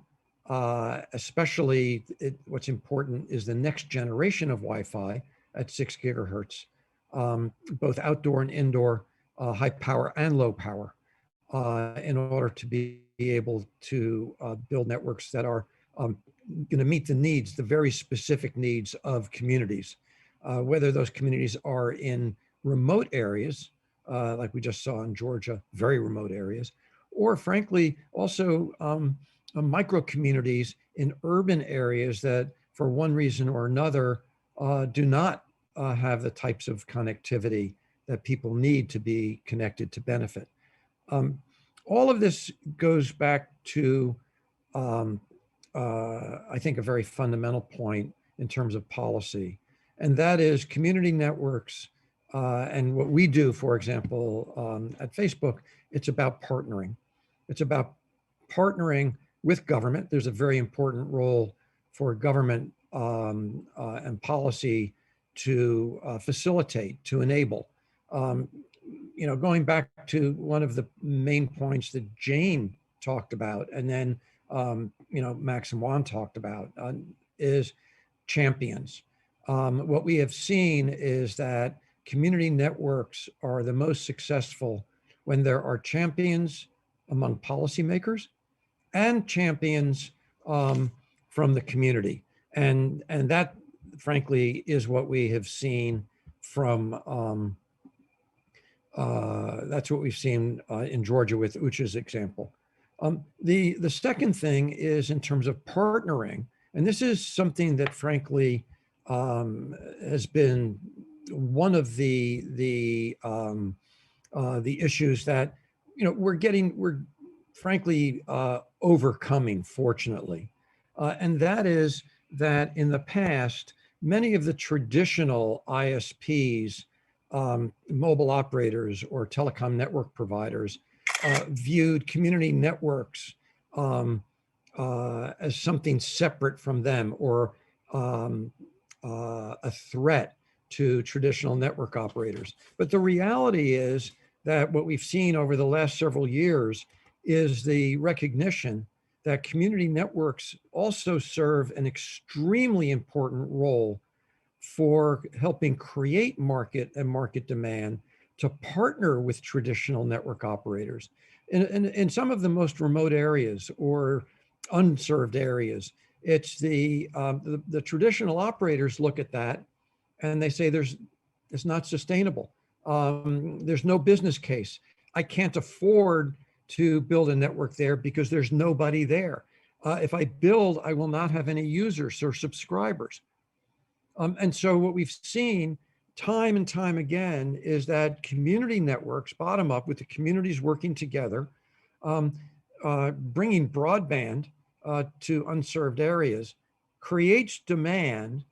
Especially what's important is the next generation of Wi-Fi at 6 gigahertz, both outdoor and indoor, high power and low power, in order to be able to build networks that are going to meet the needs, the very specific needs of communities, whether those communities are in remote areas, like we just saw in Georgia, very remote areas, or frankly, also micro communities in urban areas that for one reason or another do not have the types of connectivity that people need to be connected to benefit. All of this goes back to, I think, a very fundamental point in terms of policy, and that is community networks and what we do, for example, at Facebook, it's about partnering. It's about partnering with government. There's a very important role for government and policy to facilitate, to enable. Going back to one of the main points that Jane talked about, and then Max and Juan talked about, is champions. What we have seen is that community networks are the most successful when there are champions among policymakers and champions from the community. And that, frankly, is what we have seen from, that's what we've seen in Georgia with Ucha's example. The second thing is in terms of partnering, and this is something that, frankly, has been one of the issues that, we're frankly overcoming, fortunately. And that is that in the past, many of the traditional ISPs, mobile operators or telecom network providers, viewed community networks as something separate from them, or a threat to traditional network operators. But the reality is that what we've seen over the last several years is the recognition that community networks also serve an extremely important role for helping create market and market demand to partner with traditional network operators. In some of the most remote areas or unserved areas, it's the traditional operators look at that and they say it's not sustainable. There's no business case. I can't afford to build a network there because there's nobody there. If I build, I will not have any users or subscribers. And so what we've seen time and time again is that community networks, bottom up, with the communities working together, bringing broadband to unserved areas, creates demand,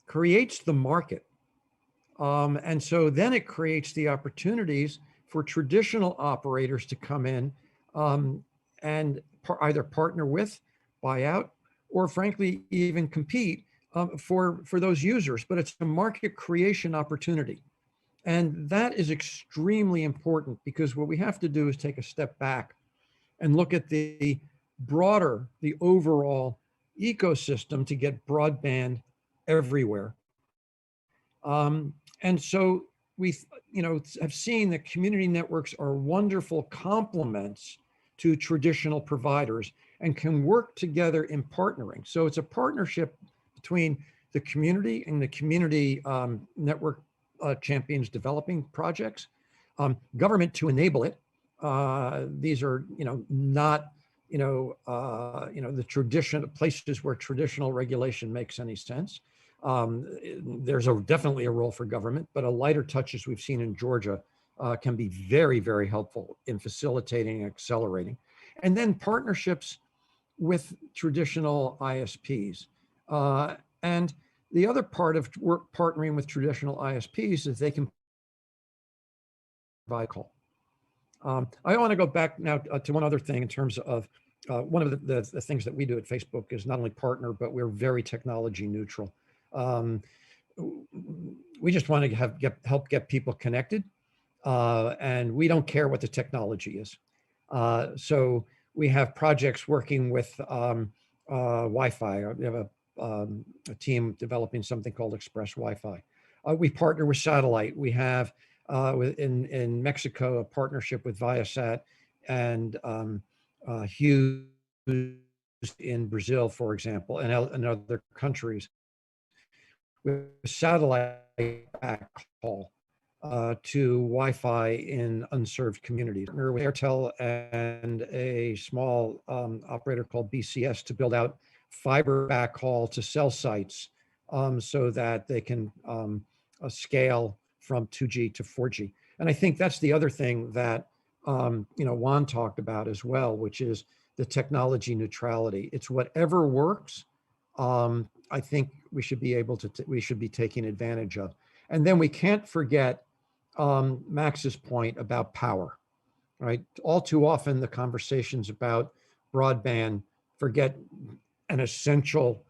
creates the market. And so then it creates the opportunities for traditional operators to come in and either partner with, buy out, or frankly, even compete for those users. But it's a market creation opportunity. And that is extremely important, because what we have to do is take a step back and look at the broader, the overall ecosystem to get broadband everywhere. And so we have seen that community networks are wonderful complements to traditional providers and can work together in partnering. So it's a partnership between the community and the community network champions developing projects, government to enable it. These are, not, the traditional places where traditional regulation makes any sense. There's definitely a role for government, but a lighter touch, as we've seen in Georgia, can be very, very helpful in facilitating and accelerating. And then partnerships with traditional ISPs. And the other part of partnering with traditional ISPs is they can provide call. I want to go back now to one other thing in terms of one of the things that we do at Facebook is not only partner, but we're very technology neutral. We just want to help get people connected, and we don't care what the technology is. So we have projects working with Wi-Fi. We have a team developing something called Express Wi-Fi. We partner with satellite. We have in Mexico a partnership with Viasat and Hughes in Brazil, for example, and other countries with satellite backhaul to Wi-Fi in unserved communities. We're with Airtel and a small operator called BCS to build out fiber backhaul to cell sites so that they can scale from 2G to 4G. And I think that's the other thing that Juan talked about as well, which is the technology neutrality. It's whatever works. I think we should be able to, we should be taking advantage of. And then we can't forget Max's point about power, right? All too often the conversations about broadband forget an essential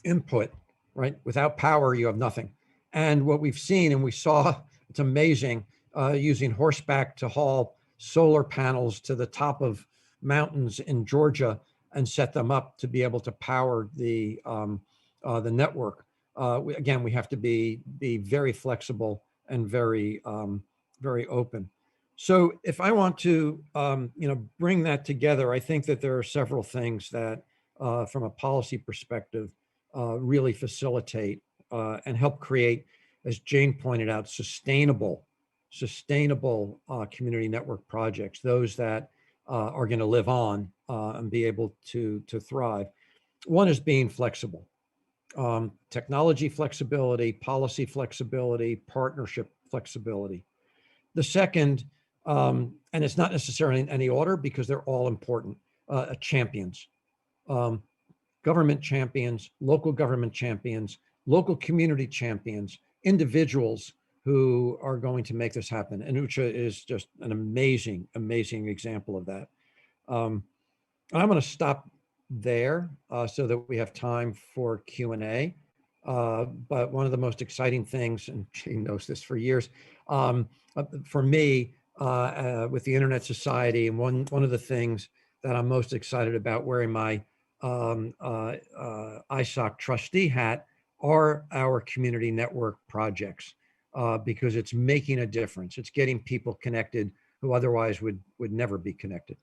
input, right? Without power, you have nothing. And what we've seen, and we saw, it's amazing, using horseback to haul solar panels to the top of mountains in Georgia and set them up to be able to power the network. Again, we have to be very flexible and very open. So if I want to bring that together, I think that there are several things that from a policy perspective really facilitate and help create, as Jane pointed out, sustainable community network projects, those that are going to live on and be able to thrive. One is being flexible. Technology flexibility, policy flexibility, partnership flexibility. The second, and it's not necessarily in any order because they're all important, champions. Government champions, local government champions, local community champions, individuals who are going to make this happen. And Ucha is just an amazing, amazing example of that. And I'm going to stop there so that we have time for Q&A. But one of the most exciting things, and Jane knows this for years, for me, with the Internet Society, and one of the things that I'm most excited about wearing my ISOC trustee hat are our community network projects, because it's making a difference. It's getting people connected who otherwise would never be connected.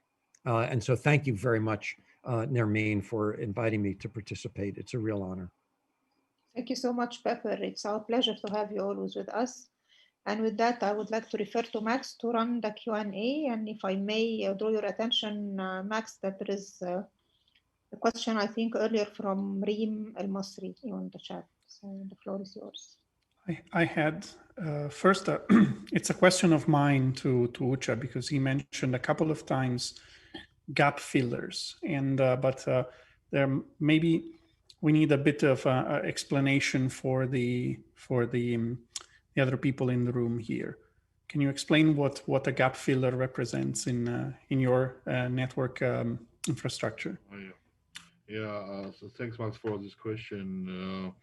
And so thank you very much, Nermeen, for inviting me to participate. It's a real honor. Thank you so much, Pepper. It's our pleasure to have you always with us. And with that, I would like to refer to Max to run the Q&A. And if I may draw your attention, Max, that there is a question, I think, earlier from Reem El Masri on the chat. So the floor is yours. I had first, it's a question of mine to Ucha, because he mentioned a couple of times gap fillers, and but there maybe we need a bit of explanation for the other people in the room here. Can you explain what a gap filler represents in your network infrastructure? Oh, yeah. So thanks, Max, for this question.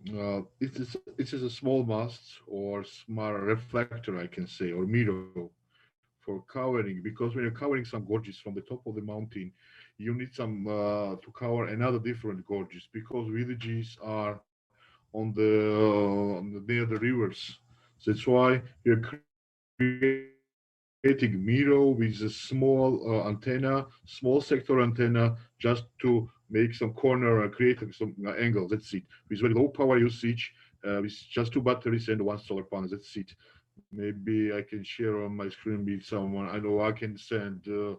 It is a small mast or small reflector, I can say, or mirror for covering, because when you're covering some gorges from the top of the mountain, you need some to cover another different gorges, because villages are on the near the rivers. So that's why you're creating mirror with a small antenna, small sector antenna, just to make some corner and create some angle. That's it. With very low power usage, with just 2 batteries and 1 solar panel. That's it. Maybe I can share on my screen with someone. I know I can send the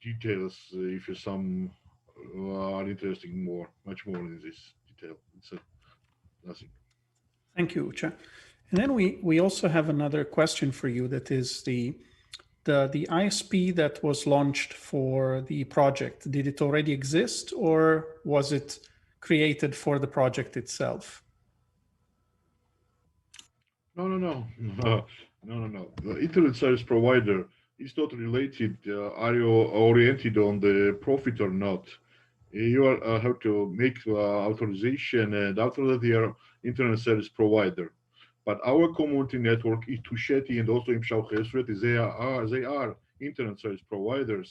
details if you some are interested much more in this detail. It's nothing. Thank you, Ucha. And then we also have another question for you, that is the ISP that was launched for the project. Did it already exist, or was it created for the project itself? No. The internet service provider is not related. Are you oriented on the profit or not? You have to make authorization, and after that, they are internet service provider. But our community network is Tusheti and also they are internet service providers,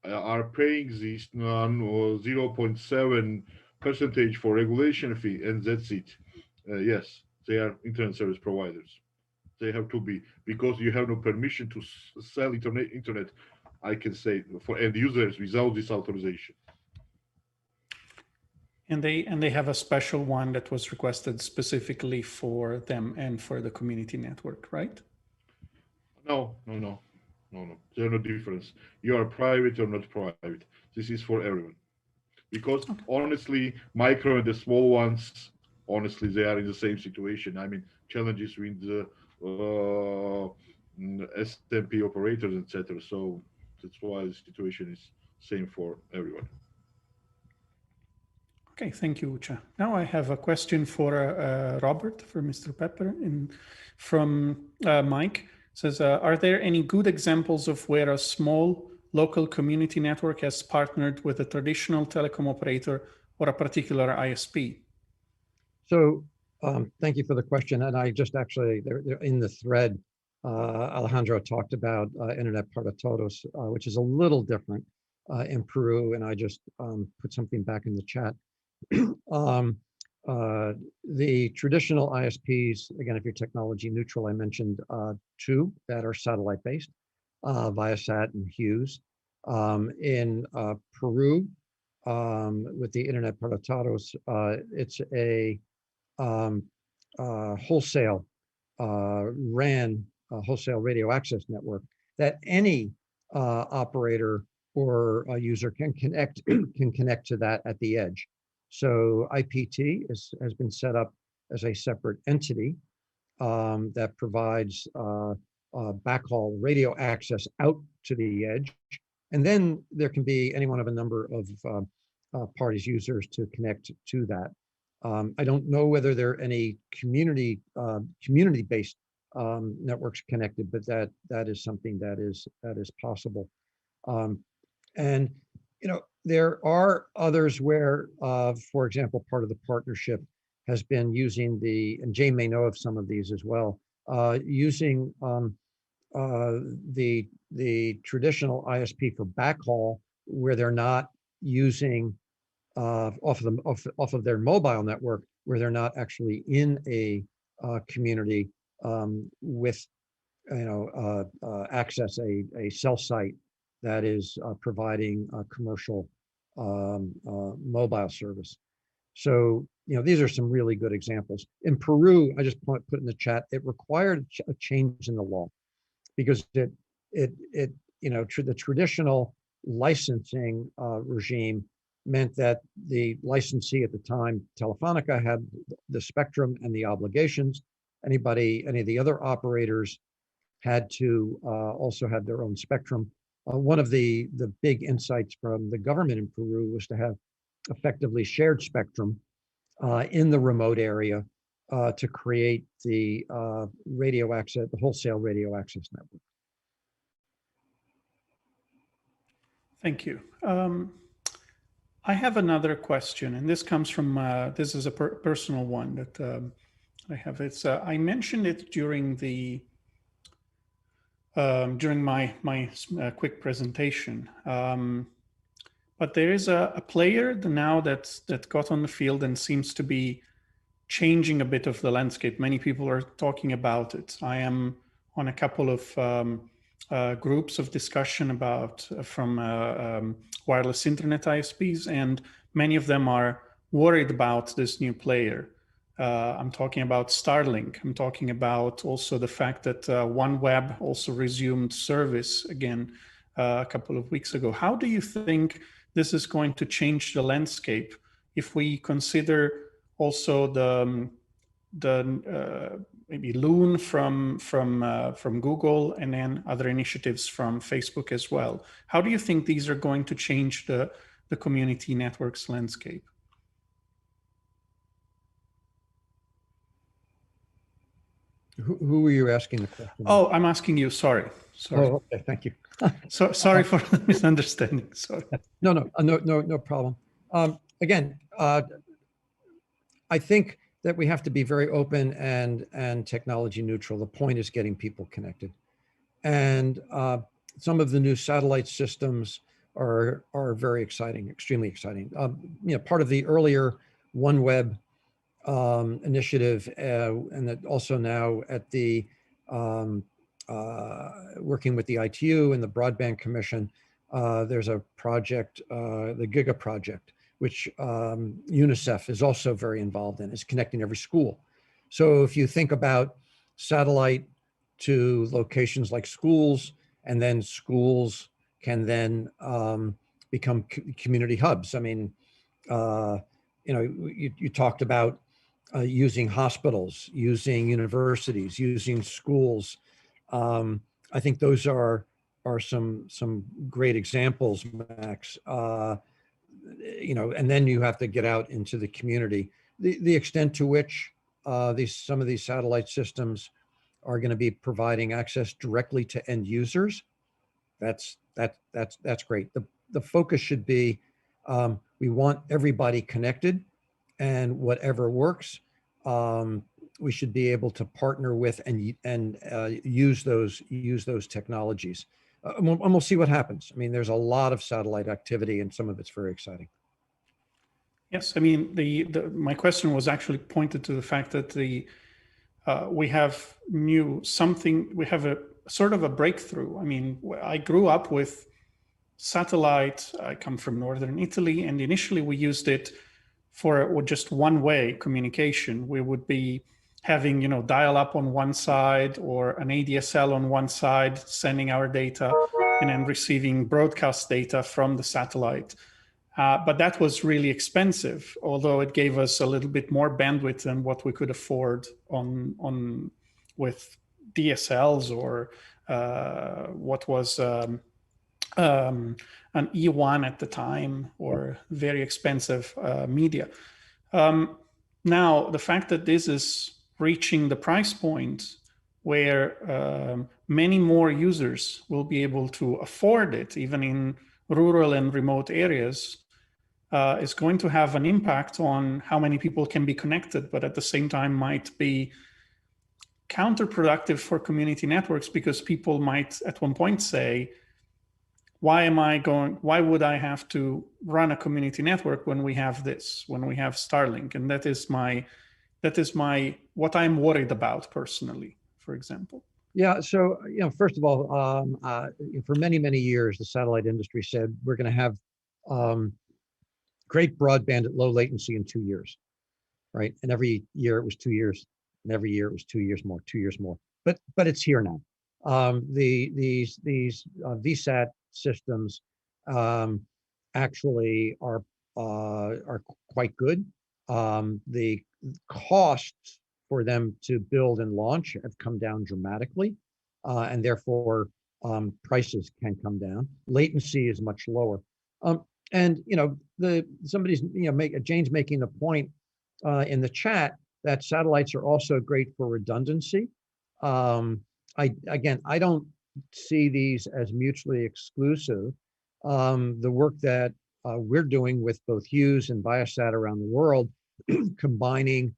are paying this 0.7% for regulation fee, and that's it. Yes, they are internet service providers. They have to be, because you have no permission to sell internet, I can say, for end users without this authorization. And they have a special one that was requested specifically for them and for the community network, right? No. There's no difference. You are private or not private. This is for everyone. Because honestly, micro and the small ones, honestly, they are in the same situation. I mean, challenges with the SMP operators, etc. So that's why the situation is same for everyone. Okay, thank you, Ucha. Now I have a question for Robert, for Mr. Pepper, from Mike. It says, are there any good examples of where a small local community network has partnered with a traditional telecom operator or a particular ISP? So thank you for the question. And I just actually, they're in the thread, Alejandro talked about Internet para Todos, which is a little different in Peru. And I just put something back in the chat. The traditional ISPs, again, if you're technology neutral, I mentioned 2 that are satellite based, Viasat and Hughes. In Peru, with the Internet para Todos, it's a wholesale RAN, wholesale radio access network that any operator or a user can connect to that at the edge. So IPT has been set up as a separate entity that provides backhaul radio access out to the edge. And then there can be any one of a number of parties, users to connect to that. I don't know whether there are any community-based networks connected, but that is something that is possible. And there are others where, for example, part of the partnership has been using and Jane may know of some of these as well, using the traditional ISP for backhaul, where they're not using off of their mobile network, where they're not actually in a community with access a cell site that is providing a commercial mobile service. So these are some really good examples. In Peru, I just put in the chat, it required a change in the law, because the traditional licensing regime meant that the licensee at the time, Telefonica, had the spectrum and the obligations. Any of the other operators had to also have their own spectrum. One of the big insights from the government in Peru was to have effectively shared spectrum in the remote area to create the radio access, the wholesale radio access network. Thank you. I have another question, and this comes from, this is a personal one that I have. It's, I mentioned it during my quick presentation, but there is a player now that got on the field and seems to be changing a bit of the landscape. Many people are talking about it. I am on a couple of groups of discussion about from wireless internet ISPs, and many of them are worried about this new player. I'm talking about Starlink. I'm talking about also the fact that OneWeb also resumed service again a couple of weeks ago. How do you think this is going to change the landscape if we consider also the maybe Loon from Google, and then other initiatives from Facebook as well? How do you think these are going to change the community networks landscape? Who were you asking the question? Oh, I'm asking you. Sorry. Oh, okay. Thank you. So sorry for the misunderstanding. Sorry. No problem. Again, I think that we have to be very open and technology neutral. The point is getting people connected, and some of the new satellite systems are very exciting, extremely exciting. Part of the earlier OneWeb initiative, and that also now at the working with the ITU and the Broadband Commission, there's a project, the Giga Project, which UNICEF is also very involved in, is connecting every school. So if you think about satellite to locations like schools, and then schools can then become community hubs. I mean, you talked about using hospitals, using universities, using schools. I think those are some great examples, Max. And then you have to get out into the community. The extent to which some of these satellite systems are going to be providing access directly to end users, that's great. The focus should be we want everybody connected, and whatever works, we should be able to partner with and use those technologies. And we'll see what happens. I mean, there's a lot of satellite activity, and some of it's very exciting. Yes, I mean, my question was actually pointed to the fact that we have a sort of a breakthrough. I mean, I grew up with satellite. I come from northern Italy, and initially we used it for just one-way communication. We would be having, dial-up on one side or an ADSL on one side, sending our data, and then receiving broadcast data from the satellite. But that was really expensive, although it gave us a little bit more bandwidth than what we could afford with DSLs or what was an E1 at the time, or very expensive media. Now, the fact that this is reaching the price point where many more users will be able to afford it, even in rural and remote areas, is going to have an impact on how many people can be connected, but at the same time might be counterproductive for community networks, because people might at one point say, why would I have to run a community network when we have this, when we have Starlink? And that is what I'm worried about personally, for example. Yeah, so, first of all, for many, many years, the satellite industry said we're going to have great broadband at low latency in 2 years, right? And every year it was 2 years, and every year it was 2 years more, 2 years more. But it's here now. These VSAT systems actually are quite good. The costs for them to build and launch have come down dramatically, and therefore prices can come down. Latency is much lower. And Jane's making the point in the chat that satellites are also great for redundancy. I don't see these as mutually exclusive. The work that we're doing with both Hughes and Viasat around the world, combining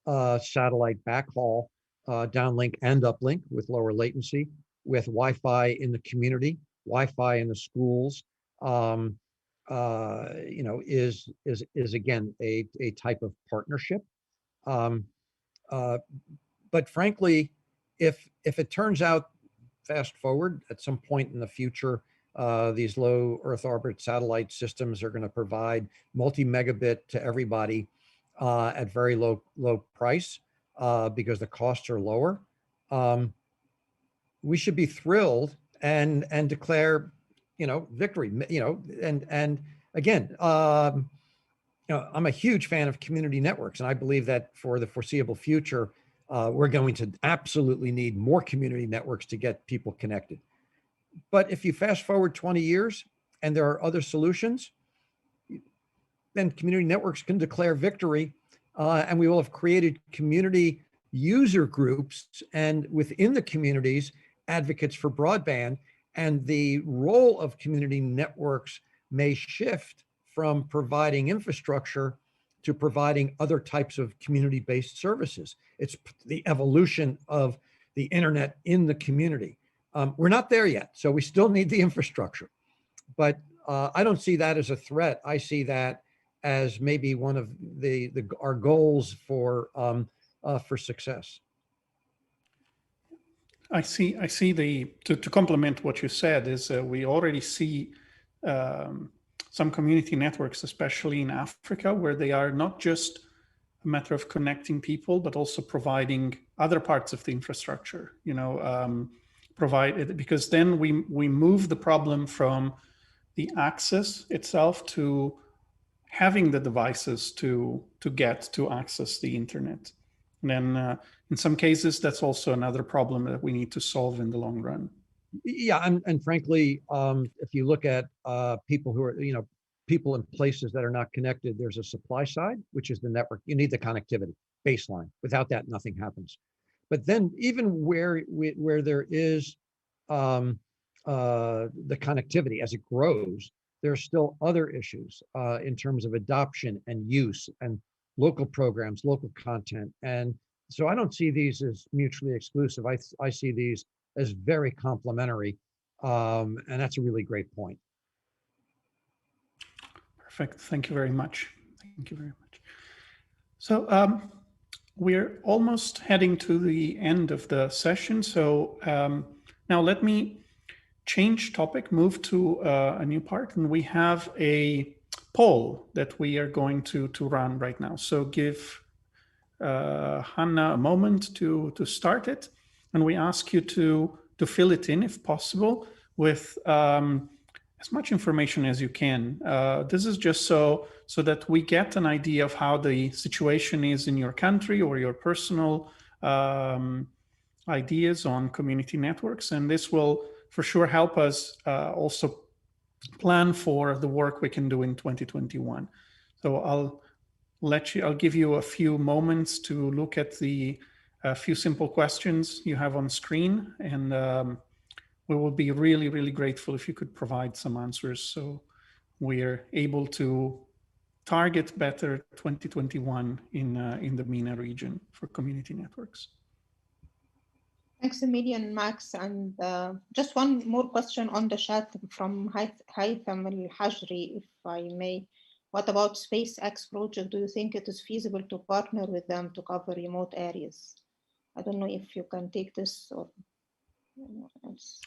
satellite backhaul, downlink and uplink with lower latency, with Wi-Fi in the community, Wi-Fi in the schools, is again a type of partnership. But frankly, if it turns out, fast forward at some point in the future, These low Earth orbit satellite systems are going to provide multi-megabit to everybody at very low price because the costs are lower. We should be thrilled and declare, victory. And again, I'm a huge fan of community networks, and I believe that for the foreseeable future, we're going to absolutely need more community networks to get people connected. But if you fast forward 20 years and there are other solutions, then community networks can declare victory, and we will have created community user groups, and within the communities, advocates for broadband. And the role of community networks may shift from providing infrastructure to providing other types of community-based services. It's the evolution of the internet in the community. We're not there yet, so we still need the infrastructure. But I don't see that as a threat. I see that as maybe one of our goals for success. I see to complement what you said is we already see some community networks, especially in Africa, where they are not just a matter of connecting people, but also providing other parts of the infrastructure, because then we move the problem from the access itself to having the devices to get to access the internet. And then in some cases, that's also another problem that we need to solve in the long run. Yeah, and frankly, if you look at people who are, people in places that are not connected, there's a supply side, which is the network. You need the connectivity baseline. Without that, nothing happens. But then even where there is the connectivity as it grows, there's still other issues in terms of adoption and use and local programs, local content. And so I don't see these as mutually exclusive. I see these as very complementary. And that's a really great point. Perfect. Thank you very much. Thank you very much. So we're almost heading to the end of the session. So now let me change topic, move to a new part, and we have a poll that we are going to run right now. So give Hannah a moment to start it, and we ask you to fill it in if possible with as much information as you can. This is just so that we get an idea of how the situation is in your country or your personal ideas on community networks, and this will for sure help us also plan for the work we can do in 2021. So I'll give you a few moments to look at the few simple questions you have on screen, and we will be really, really grateful if you could provide some answers so we're able to target better 2021 in the MENA region for community networks. Thanks a million, Max. And just one more question on the chat from Haytham Al-Hajri, if I may. What about SpaceX project? Do you think it is feasible to partner with them to cover remote areas? I don't know if you can take this or anyone else.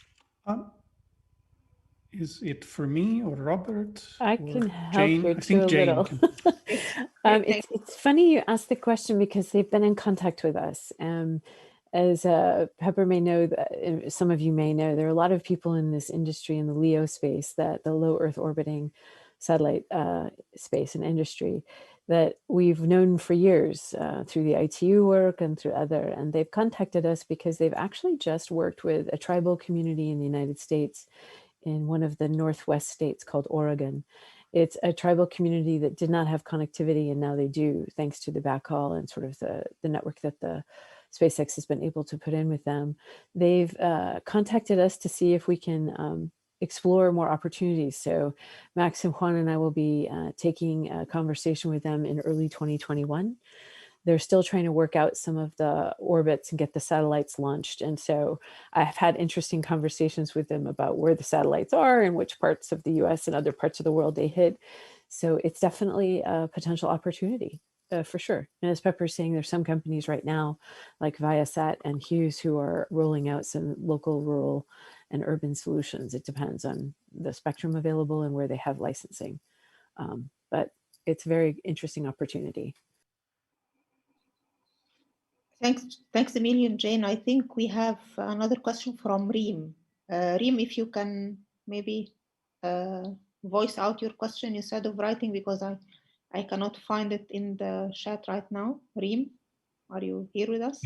Is it for me or Robert? I or can help Jane? here I think too a Jane little. can. It's funny you asked the question because they've been in contact with us. As Pepper may know, some of you may know, there are a lot of people in this industry, in the LEO space, that the low Earth orbiting satellite space and industry, that we've known for years through the ITU work and through and they've contacted us because they've actually just worked with a tribal community in the United States in one of the Northwest states called Oregon. It's a tribal community that did not have connectivity, and now they do, thanks to the backhaul and sort of the network that the SpaceX has been able to put in with them. They've contacted us to see if we can explore more opportunities. So Max and Juan and I will be taking a conversation with them in early 2021. They're still trying to work out some of the orbits and get the satellites launched. And so I've had interesting conversations with them about where the satellites are and which parts of the US and other parts of the world they hit. So it's definitely a potential opportunity for sure. And as Pepper's saying, there's some companies right now like Viasat and Hughes who are rolling out some local, rural and urban solutions. It depends on the spectrum available and where they have licensing. But it's a very interesting opportunity. Thanks a million, Jane. I think we have another question from Reem. Reem, if you can maybe voice out your question instead of writing, because I cannot find it in the chat right now. Reem, are you here with us?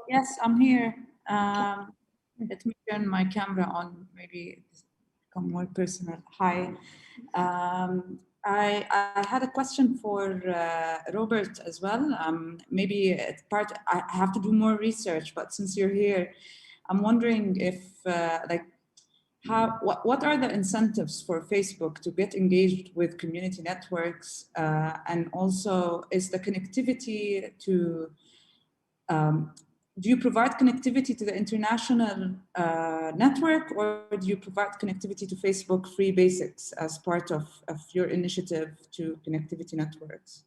Yes, I'm here. Let me turn my camera on, maybe become more personal. Hi. I had a question for Robert as well. Maybe it's I have to do more research, but since you're here, I'm wondering if what are the incentives for Facebook to get engaged with community networks, and also is the connectivity to do you provide connectivity to the international network, or do you provide connectivity to Facebook Free Basics as part of your initiative to connectivity networks?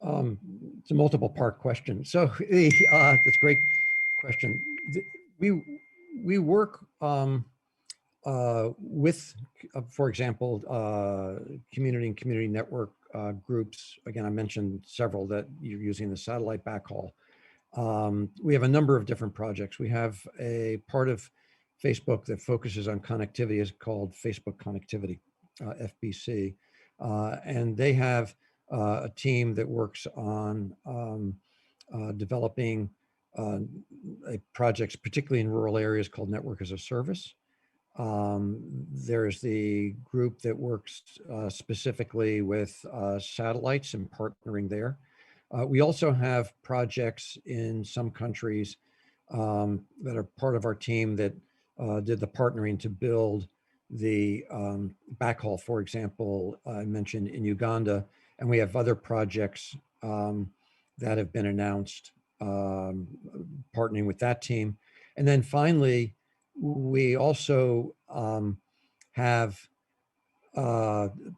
It's a multiple part question. So that's a great question. We work with, for example, community and community network groups. Again, I mentioned several that you're using the satellite backhaul. We have a number of different projects. We have a part of Facebook that focuses on connectivity is called Facebook Connectivity, FBC. And they have a team that works on developing projects, particularly in rural areas, called Network as a Service. There's the group that works specifically with satellites and partnering there. We also have projects in some countries that are part of our team that did the partnering to build the backhaul, for example, I mentioned in Uganda, and we have other projects that have been announced partnering with that team. And then finally, we also have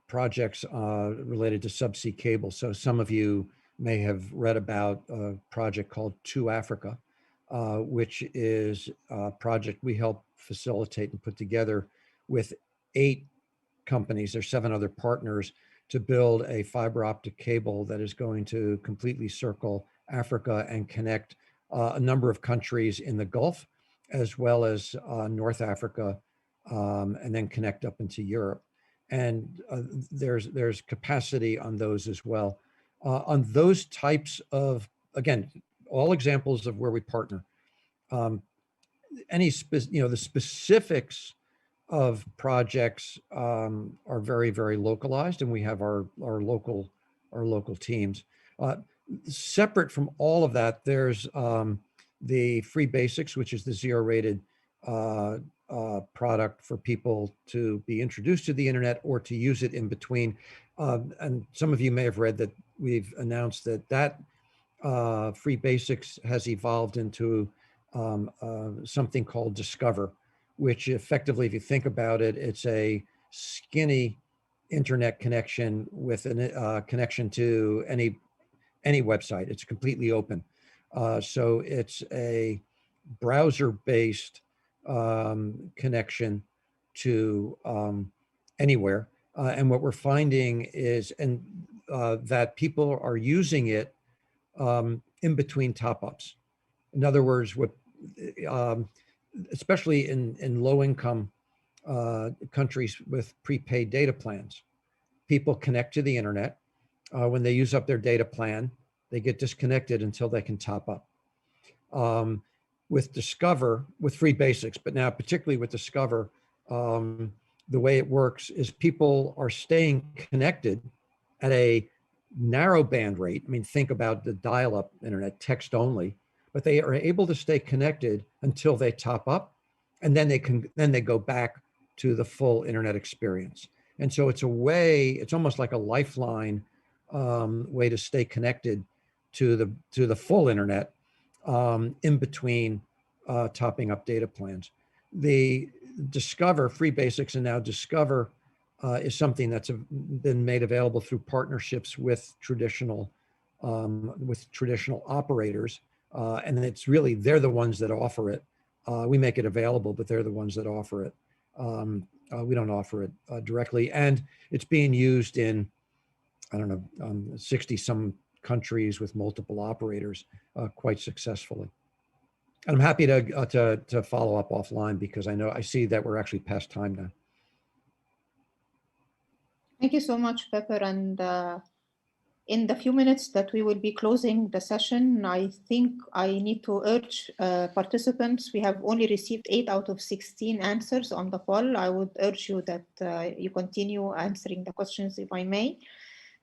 projects related to subsea cable. So some of you may have read about a project called To Africa, which is a project we help facilitate and put together with 8 companies. There's 7 other partners to build a fiber optic cable that is going to completely circle Africa and connect a number of countries in the Gulf, as well as North Africa, and then connect up into Europe. And there's capacity on those as well. On those types of, again, all examples of where we partner. The specifics of projects are very, very localized, and we have our local teams. Separate from all of that, there's the Free Basics, which is the zero-rated product for people to be introduced to the internet or to use it in between. And some of you may have read that we've announced that Free Basics has evolved into something called Discover, which effectively, if you think about it, it's a skinny internet connection with a connection to any website. It's completely open. So it's a browser-based connection to anywhere. And what we're finding is that people are using it in between top-ups. In other words, especially in low-income countries with prepaid data plans, people connect to the internet. When they use up their data plan, they get disconnected until they can top up. With Discover, with Free Basics, but now particularly with Discover, the way it works is people are staying connected at a narrow band rate. I mean, think about the dial-up internet, text only, but they are able to stay connected until they top up, and then they go back to the full internet experience. And so it's it's almost like a lifeline way to stay connected to the full internet in between topping up data plans. The Discover, Free Basics, and now Discover is something that's been made available through partnerships with traditional operators, and it's really they're the ones that offer it. We make it available, but they're the ones that offer it. We don't offer it directly, and it's being used in, I don't know, 60 some countries with multiple operators quite successfully. And I'm happy to follow up offline because I see that we're actually past time now. Thank you so much, Pepper. And in the few minutes that we will be closing the session, I think I need to urge participants. We have only received 8 out of 16 answers on the poll. I would urge you that you continue answering the questions, if I may.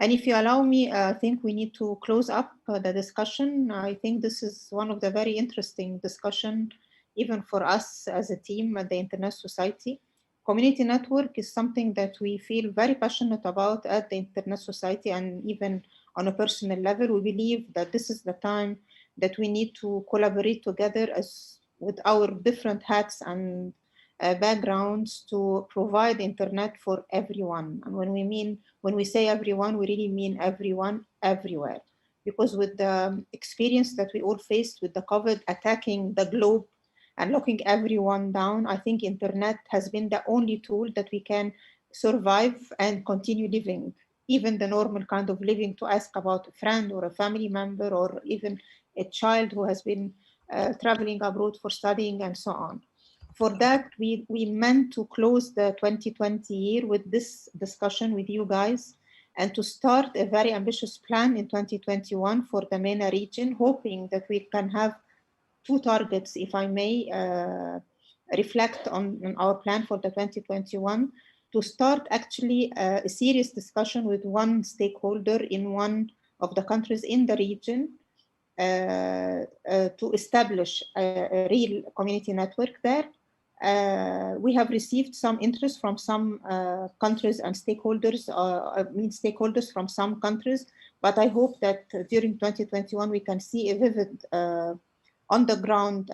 And if you allow me, I think we need to close up the discussion. I think this is one of the very interesting discussion, even for us as a team at the Internet Society. Community network is something that we feel very passionate about at the Internet Society, and even on a personal level, we believe that this is the time that we need to collaborate together as with our different hats and backgrounds to provide internet for everyone. And when we say everyone, we really mean everyone, everywhere. Because with the experience that we all faced with the COVID attacking the globe and locking everyone down, I think internet has been the only tool that we can survive and continue living, even the normal kind of living, to ask about a friend or a family member or even a child who has been traveling abroad for studying and so on. For that, we meant to close the 2020 year with this discussion with you guys and to start a very ambitious plan in 2021 for the MENA region, hoping that we can have 2 targets, if I may reflect on our plan for the 2021, to start actually a serious discussion with one stakeholder in one of the countries in the region to establish a real community network there. We have received some interest from some countries and stakeholders, stakeholders from some countries, but I hope that during 2021 we can see a vivid on-the-ground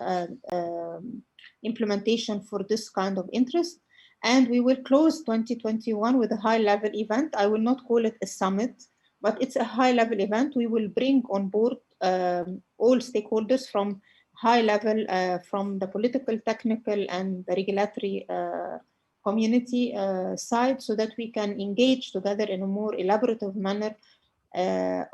implementation for this kind of interest. And we will close 2021 with a high-level event. I will not call it a summit, but it's a high-level event. We will bring on board all stakeholders from high level, from the political, technical, and the regulatory community side, so that we can engage together in a more elaborative manner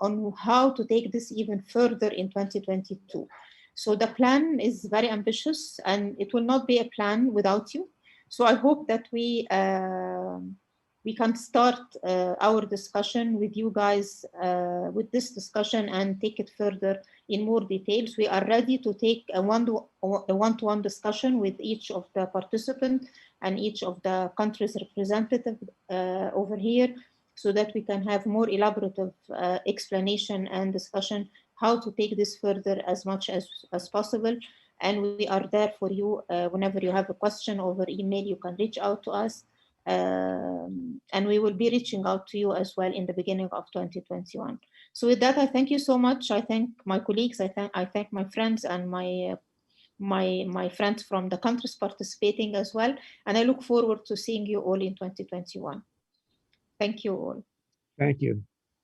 on how to take this even further in 2022. So the plan is very ambitious, and it will not be a plan without you. So I hope that we can start our discussion with you guys with this discussion and take it further in more details. We are ready to take a one-to-one discussion with each of the participants and each of the countries represented over here, so that we can have more elaborative explanation and discussion how to take this further as much as possible. And we are there for you. Whenever you have a question over email, you can reach out to us. And we will be reaching out to you as well in the beginning of 2021. So with that, I thank you so much. I thank my colleagues. I thank my friends and my friends from the countries participating as well. And I look forward to seeing you all in 2021. Thank you all. Thank you.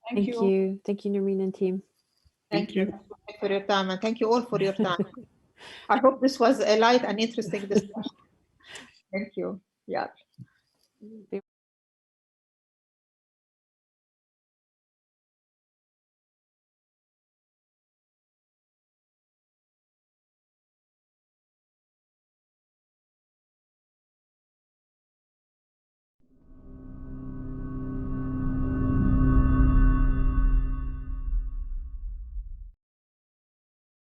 Thank you. Thank you, Nermeen and team. Thank you for your time, and thank you all for your time. I hope this was a light and interesting discussion. Thank you. Yeah.